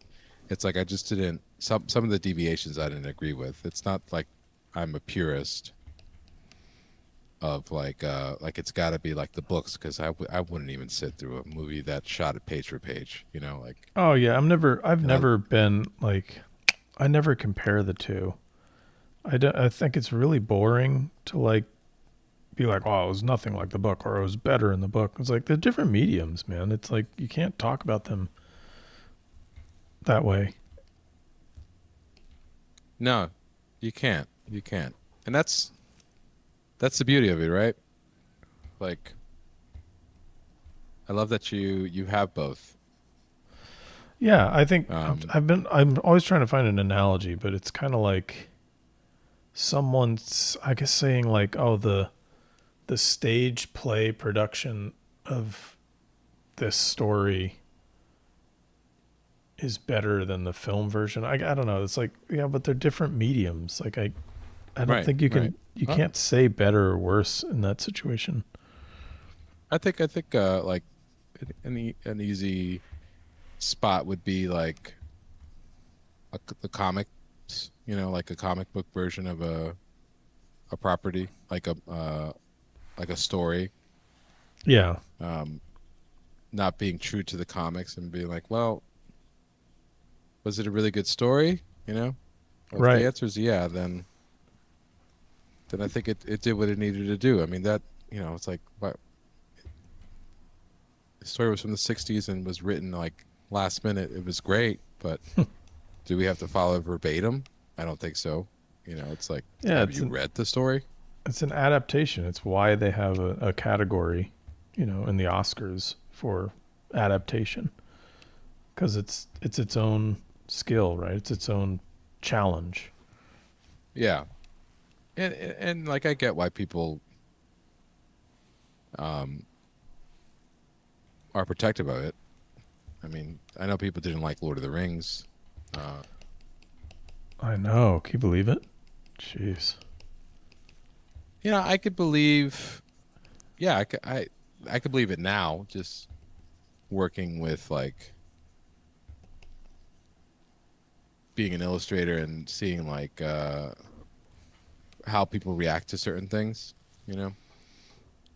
It's like I just didn't some of the deviations I didn't agree with. It's not like I'm a purist of like it's got to be like the books because I wouldn't even sit through a movie that shot it page for page. Like Oh yeah, I've and I never been like, I never compare the two. I think it's really boring to like be like, oh, it was nothing like the book, or it was better in the book. It's like they're different mediums, man. It's like you can't talk about them that way. no, you can't, and that's the beauty of it, right? Like I love that you have both. Yeah, I think Um, I'm always trying to find an analogy, but it's kind of like someone's, I guess, saying like, oh, the stage play production of this story is better than the film version. I don't know. It's like, yeah, but they're different mediums. Like I don't right, think you right. can you Well, can't say better or worse in that situation. I think like an easy spot would be like the comics, like a comic book version of a property, like a story, Yeah, um, not being true to the comics and being like, well, was it a really good story? Well, if the right. answer is yeah, then I think it did what it needed to do. I mean that it's like what the story was from the '60s and was written like last minute. It was great, but do we have to follow verbatim? I don't think so. It's like, Yeah, have you read the story? it's an adaptation. It's why they have a category, in the Oscars for adaptation, because it's its own skill, right? It's its own challenge. Yeah, and like I get why people are protective of it. I mean, I know people didn't like Lord of the Rings. I know. Can you believe it? Jeez. You know, I could believe. Yeah, I could believe it now. Just working with like being an illustrator and seeing like how people react to certain things. You know,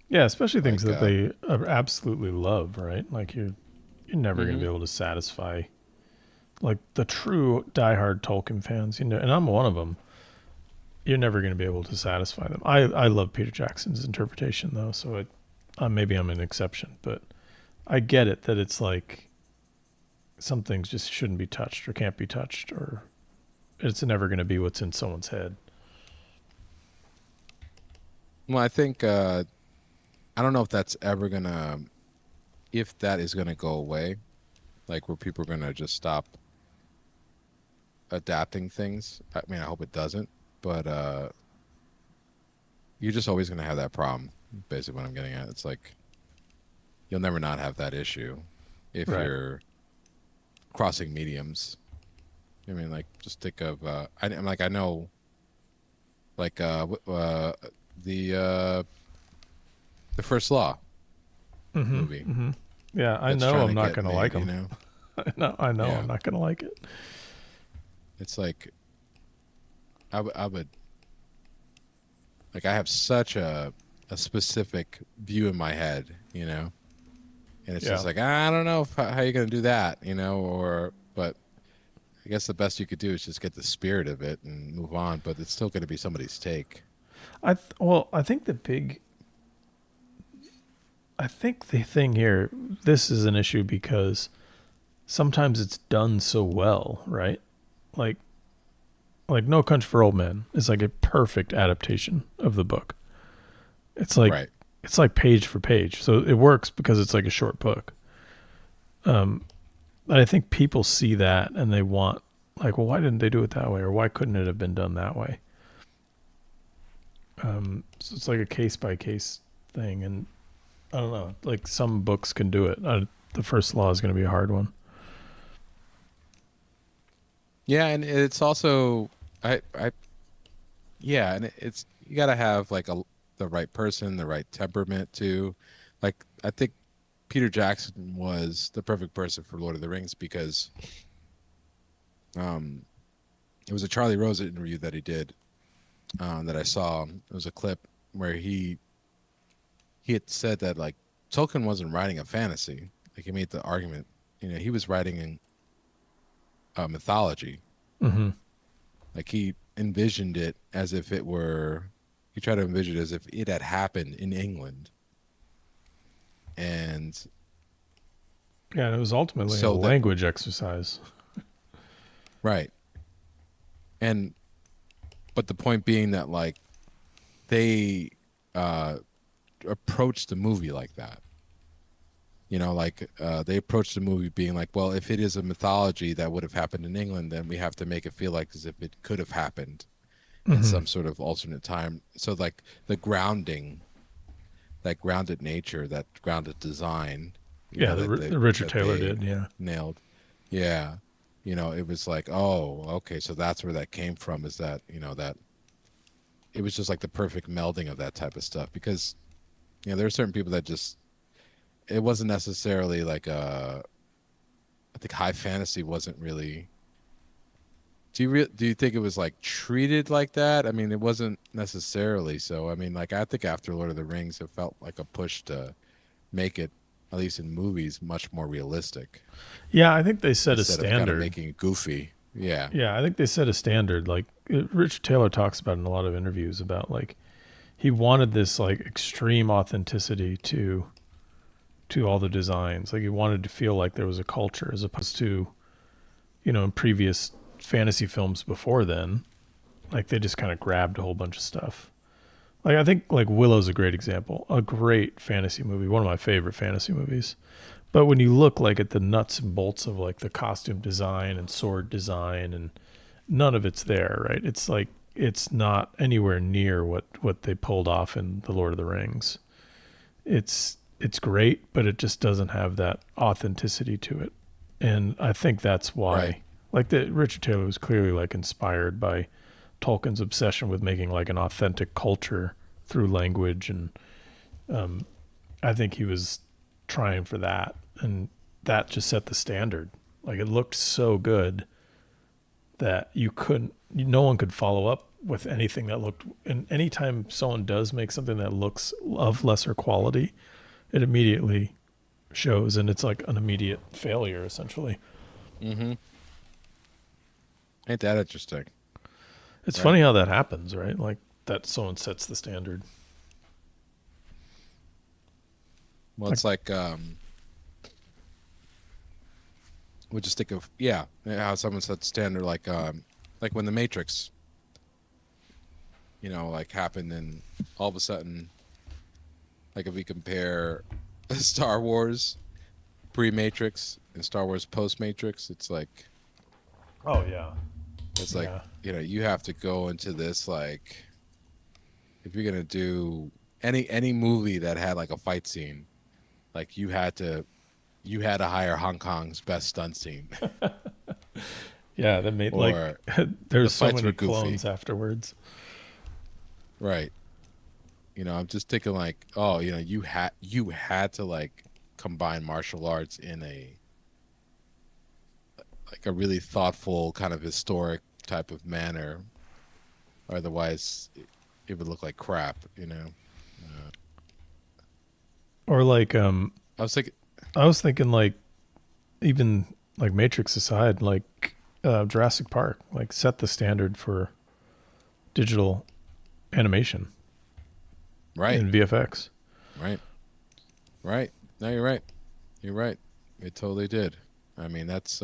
Yeah, especially things like that they absolutely love, right? Like you're never going to hmm be able to satisfy like the true diehard Tolkien fans, you know, and I'm one of them. You're never going to be able to satisfy them. I love Peter Jackson's interpretation though, so maybe I'm an exception, but I get it that it's like some things just shouldn't be touched or can't be touched, or it's never going to be what's in someone's head. well, I think I don't know if that's ever gonna if that is gonna go away, like where people are gonna just stop adapting things. I mean, I hope it doesn't, but you're just always gonna have that problem. Basically, what I'm getting at, it's like you'll never not have that issue if Right. you're crossing mediums. I mean, like just think of I'm like I know like the uh the First Law Mhm. movie Mhm. Yeah, I that's know trying I'm to not get going to like made. You them. know, I know I'm yeah, not going to like it. it's like I would like I have such a specific view in my head, you know, and it's Yeah. just like I don't know how you're gonna do that, you know, or but I guess the best you could do is just get the spirit of it and move on, but it's still going to be somebody's take. I think I think the thing here, this is an issue because sometimes it's done so well, right? Like No Country for Old Men is like a perfect adaptation of the book. It's like Right. it's like page for page, so it works because it's like a short book. But I think people see that and they want like, well, why didn't they do it that way, or why couldn't it have been done that way? So it's like a case by case thing, and I don't know. Like some books can do it. The First Law is going to be a hard one. Yeah, and it's also I yeah, and it's you got to have like the right person, the right temperament too. Like I think Peter Jackson was the perfect person for Lord of the Rings because um it was a Charlie Rose interview that he did that I saw. It was a clip where he had said that like Tolkien wasn't writing a fantasy. Like he made the argument, you know, he was writing in mythology. Mm-hmm. Like he envisioned it as if it were. He tried to envision it as if it had happened in England, and Yeah, and it was ultimately a so that language exercise. right, and but the point being that like they uh, approached the movie like that. You know, like they approached the movie being like, well, if it is a mythology that would have happened in England, then we have to make it feel like as if it could have happened in Mm-hmm. some sort of alternate time. So like the grounding, that grounded nature, that grounded design, you Yeah, know, the Richard that Taylor they did. Yeah. nailed. Yeah. You know, it was like, oh, okay, so that's where that came from, is that, you know, that it was just like the perfect melding of that type of stuff. Because, you know, there are certain people that just it wasn't necessarily like I think high fantasy wasn't really. Do you think it was like treated like that? I mean, it wasn't necessarily. So I mean, like I think after Lord of the Rings, it felt like a push to make it, at least in movies, much more realistic Yeah, I think they set a instead of kind of standard. making it goofy. Yeah. Yeah, I think they set a standard. Like Richard Taylor talks about in a lot of interviews about like he wanted this like extreme authenticity to all the designs. Like he wanted to feel like there was a culture as opposed to, in previous fantasy films before then, like they just kind of grabbed a whole bunch of stuff. Like I think like Willow's a great example. A great fantasy movie, one of my favorite fantasy movies. But when you look like at the nuts and bolts of like the costume design and sword design, and none of it's there, right? It's like it's not anywhere near what they pulled off in The Lord of the Rings. it's great, but it just doesn't have that authenticity to it. And I think that's why, Right. like, the Richard Taylor was clearly like inspired by Tolkien's obsession with making like an authentic culture through language, and I think he was trying for that, and that just set the standard. Like, it looked so good that no one could follow up with anything that looked. And anytime someone does make something that looks of lesser quality, it immediately shows, and it's like an immediate failure essentially. Mm-hmm. Ain't that interesting? It's Right. funny how that happens, right? Like, that someone sets the standard. Well, it's like we'll just think of how someone set standard like when the Matrix, like happened, and all of a sudden, like if we compare Star Wars pre-Matrix and Star Wars post-Matrix, it's like Oh yeah. you have to go into this, like, if you're gonna do any movie that had like a fight scene, like you had to hire Hong Kong's best stunt scene. Yeah, that made like Or there's the so fights many were goofy. clones afterwards. Right. I'm just thinking like, oh, you had to like combine martial arts in a really thoughtful kind of historic type of manner. Otherwise, it would look like crap. Or like I was thinking, I was thinking like, even like Matrix aside, like Jurassic Park, like set the standard for digital animation right, in VFX. right, right. No, you're right. You're right. It totally did. I mean, that's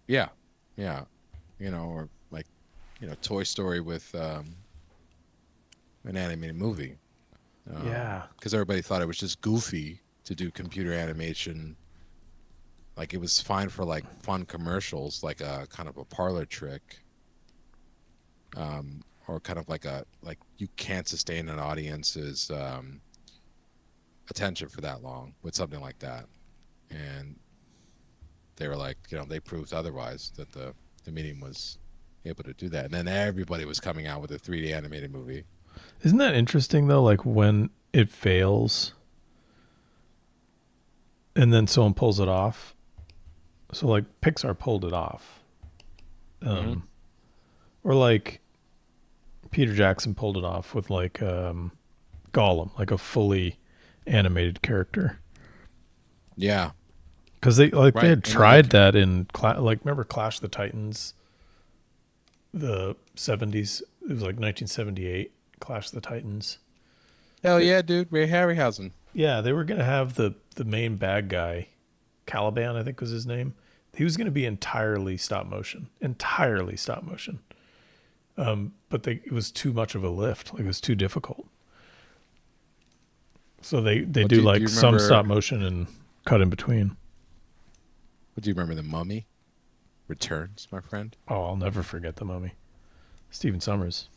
yeah, yeah, or like, Toy Story with an animated movie. Yeah. Because everybody thought it was just goofy to do computer animation. Like, it was fine for like fun commercials, like a kind of a parlor trick, or kind of like you can't sustain an audience's attention for that long with something like that. And they were like, they proved otherwise, that the medium was able to do that. And then everybody was coming out with a 3D animated movie. Isn't that interesting though? Like, when it fails and then someone pulls it off. So like Pixar pulled it off. Mm-hmm. Or like Peter Jackson pulled it off with like Gollum, like a fully animated character. Yeah. Because they Right. had And tried that in remember Clash of the Titans, the 70s. It was like 1978, Clash of the Titans. Hell yeah, dude. Ray Harryhausen. Yeah, they were gonna have the main bad guy, Caliban, I think was his name. He was gonna be entirely stop motion, but it was too much of a lift. Like, it was too difficult. So they Well, do do like you some remember- stop motion and cut in between. But do you remember The Mummy Returns, my friend? Oh, I'll never forget The Mummy. Stephen Sommers.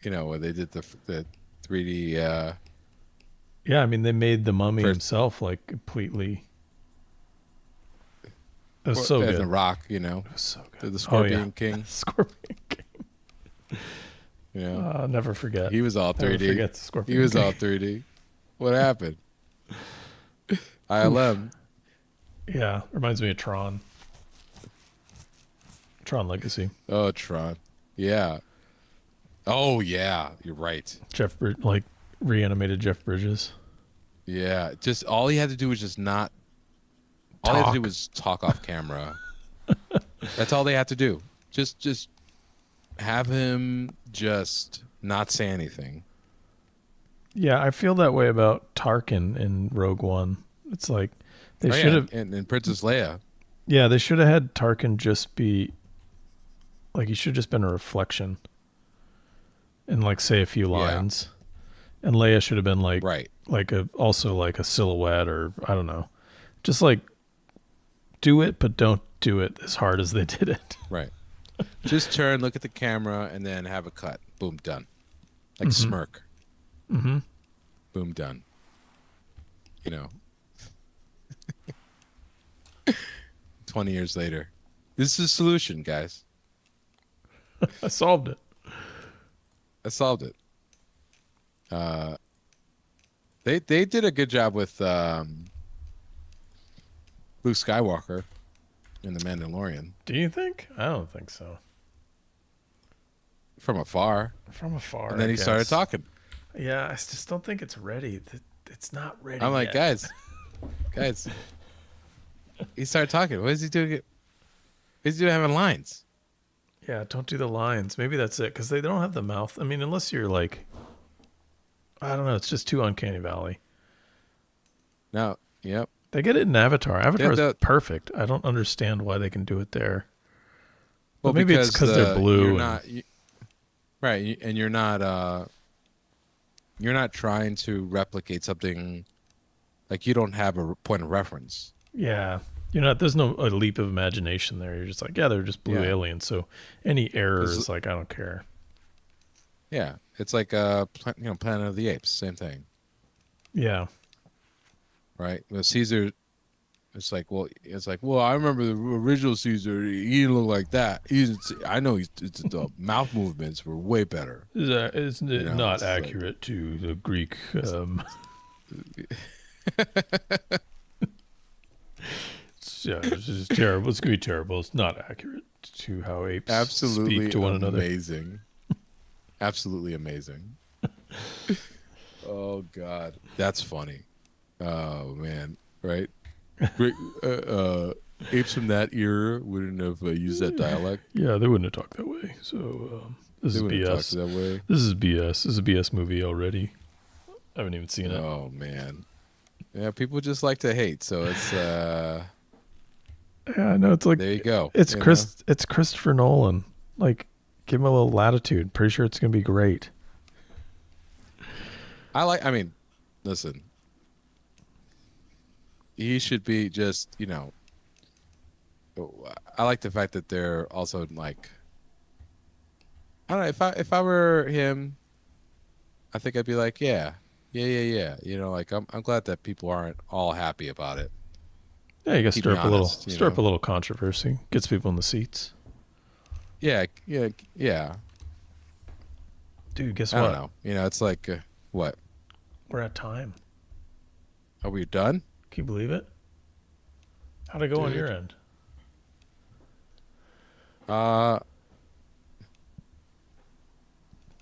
Where they did the 3D. Yeah, I mean, they made the Mummy First- himself like completely. It was so as good. The Rock, It was so good. the Scorpion King. Scorpion King. I'll never forget. He was all Never 3D. forget the Scorpion He was King. all 3D. What happened? ILM. Yeah, reminds me of Tron. Tron Legacy. Oh, Tron. Yeah. Oh, yeah. You're right. Like reanimated Jeff Bridges. Yeah. Just all he had to do was just not. All he had to do Talk. was talk off camera. That's all they had to do. Just have him just not say anything. Yeah, I feel that way about Tarkin in Rogue One. It's like they should have. And Princess Leia. Yeah, they should have had Tarkin just be like, he should have just been a reflection and like say a few lines. And Leia should have been like Right. like also like a silhouette, or I don't know. Just like do it, but don't do it as hard as they did it. Right. Just turn, look at the camera, and then have a cut. Boom, done. Like smirk. Mm-hmm. Boom, done. You know, 20 years later, this is a solution, guys. I solved it. I solved it. They did a good job with Luke Skywalker in The Mandalorian Do you think? I don't think so. from afar, From afar, and then I he started guess. talking. Yeah, I just don't think it's ready. It's not ready I'm like, yet. guys. He started talking. What is he doing? What is he doing having lines? Yeah, don't do the lines. Maybe that's it because they don't have the mouth. I mean, unless you're like, I don't know. It's just too uncanny valley. No. Yep. They get it in Avatar. Avatar is The, perfect. I don't understand why they can do it there. well, But maybe it's because they're blue. You're And, not right, and you're not trying to replicate something like you don't have a point of reference. yeah, you're not. There's no a leap of imagination there. You're just like, yeah, they're just blue Yeah. aliens. So any error 'Cause- is like, I don't care. Yeah, it's like Planet of the Apes, same thing, Yeah, right? Caesar, it's like, well, I remember the original Caesar. He didn't look like that. I know the mouth movements were way better. is You know, not it's like- accurate to the Greek. Yeah, it's just terrible. It's gonna be terrible. It's not accurate to how apes Absolutely speak to one another. amazing. Absolutely amazing. Oh God, that's funny. Oh man, right? Great, apes from that era wouldn't have used that dialect. Yeah, they wouldn't have talked that way. So this They is wouldn't have talked BS. that way. This is BS. This is a BS movie already. I haven't even seen it. Oh man, yeah. People just like to hate, so it's Yeah, I know. It's like there you go. it's you Chris. It's Christopher Nolan. Like, give him a little latitude. Pretty sure it's gonna be great. know? I mean, listen. He should be just, I like the fact that they're also like, I don't know, if I were him, I think I'd be like, yeah. Like I'm glad that people aren't all happy about it. Yeah, you gotta Keep stir me up a little, honest, you stir up a know? little controversy. Gets people in the seats. Yeah. Dude, guess I what? don't know. It's like, what? We're at time. Are we done? Can you believe it? How'd it go on Dude. your end? I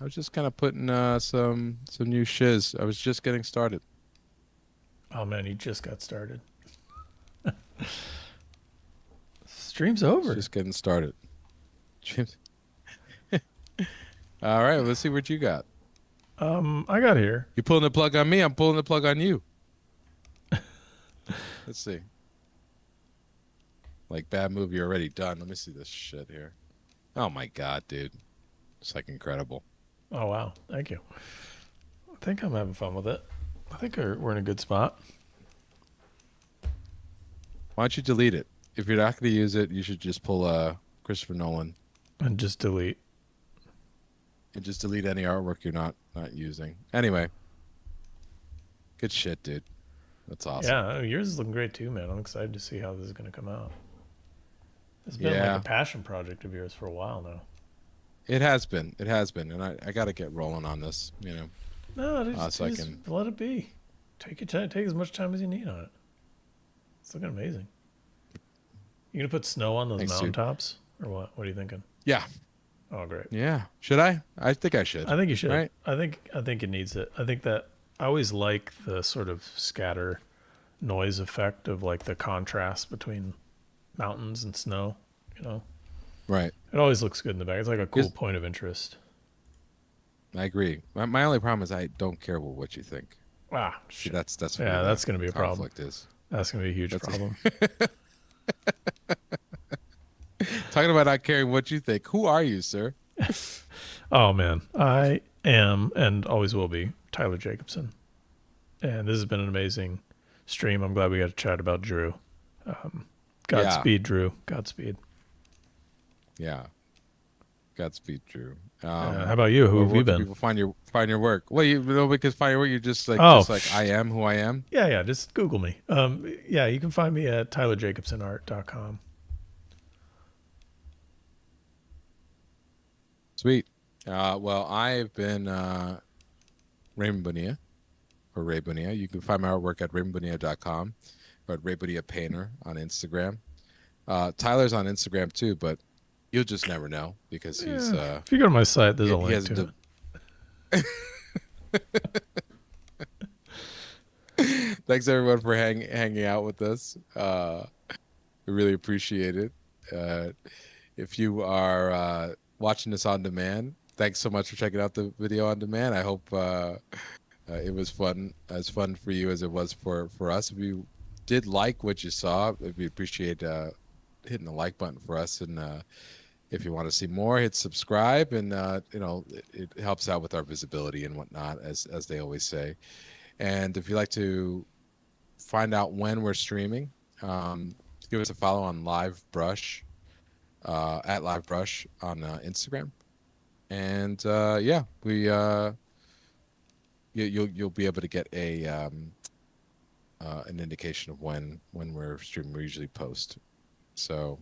was just kind of putting some new shiz. I was just getting started. Oh man, you just got started. Stream's over. Just getting started. All right, let's see what you got. I got here. You pulling the plug on me? I'm pulling the plug on you. Let's see. Like bad movie already done. Let me see this shit here. Oh my god, dude. It's like incredible. Oh wow, thank you. I think I'm having fun with it. I think we're in a good spot. Why don't you delete it? If you're not going to use it, you should just pull Christopher Nolan And just delete. and just delete any artwork you're not using. Anyway, good shit, dude. That's awesome. Yeah, yours is looking great too, man. I'm excited to see how this is gonna come out. It's been Yeah. like a passion project of yours for a while now. It has been, and I got to get rolling on this. No, just, so I just can- let it be. Take your time. Take as much time as you need on it. It's looking amazing. You gonna put snow on those Thanks, dude. mountaintops or what? What are you thinking? Yeah, Oh, great. yeah. Should I? I think I should. I think you should. Right? I think it needs it. I think that I always like the sort of scatter noise effect of like the contrast between mountains and snow. Right. It always looks good in the back. It's like a cool Yes. point of interest. I agree. My only problem is I don't care what you think. Ah, See, shit. that's Yeah, where the that's gonna be a problem. conflict is. That's gonna be a huge That's- problem. Talking about not caring what you think. Who are you, sir? Oh man, I am and always will be Tyler Jacobson, and this has been an amazing stream. I'm glad we got to chat about Drew. Godspeed, Drew. Godspeed. Yeah. Godspeed, Drew. How about you? Who have where you can been? people find your work? Well, nobody can find your work. You're just Oh, like I am who I am. yeah. Just Google me. Yeah, you can find me at tylerjacobsonart.com. Sweet. Well, I've been Raymond Bonilla or Ray Bonilla. You can find my artwork at raymondbonilla.com or at Ray Bonilla Painter on Instagram. Tyler's on Instagram too, but you'll just never know because he's Yeah, if you go to my site, there's a he link has to it. Thanks everyone for hanging out with us. We really appreciate it. If you are watching this on demand, thanks so much for checking out the video on demand. I hope it was as fun for you as it was for us. If you did like what you saw, we appreciate hitting the like button for us. And if you want to see more, hit subscribe, and it helps out with our visibility and whatnot, as they always say. And if you'd like to find out when we're streaming, give us a follow on LiveBrush, at LiveBrush on Instagram. And yeah, you'll be able to get an indication of when we're streaming. We usually post. So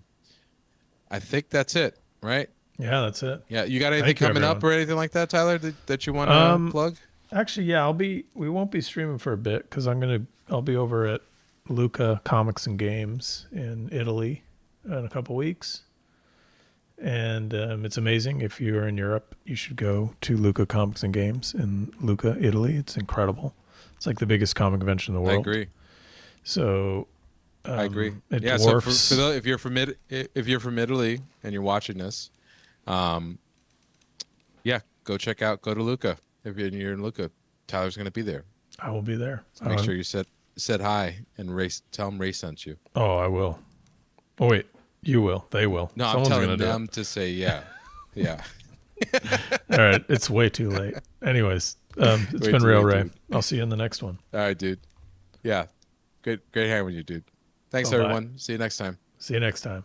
I think that's it, right? Yeah, that's it. Yeah, you got anything Thank you, coming up everyone. or anything like that, Tyler, that you want to plug? Actually, yeah, we won't be streaming for a bit because I'll be over at Luca Comics and Games in Italy in a couple weeks. And it's amazing. If you're in Europe, you should go to Luca Comics and Games in Lucca, Italy. It's incredible. It's like the biggest comic convention in the world. I agree. So I agree. It Yeah. dwarfs. So if you're from Italy and you're watching this, yeah, go to Lucca. If you're in Lucca, Tyler's going to be there. I will be there. So make sure you said hi and tell him Ray sent you. Oh, I will. Oh wait, you will. They will. No, Someone's I'm telling gonna them to say yeah, yeah. All right, it's way too late. Anyways, it's been real, Ray. Dude. I'll see you in the next one. All right, dude. Yeah, great hanging with you, dude. Thanks, everyone. See you next time. See you next time.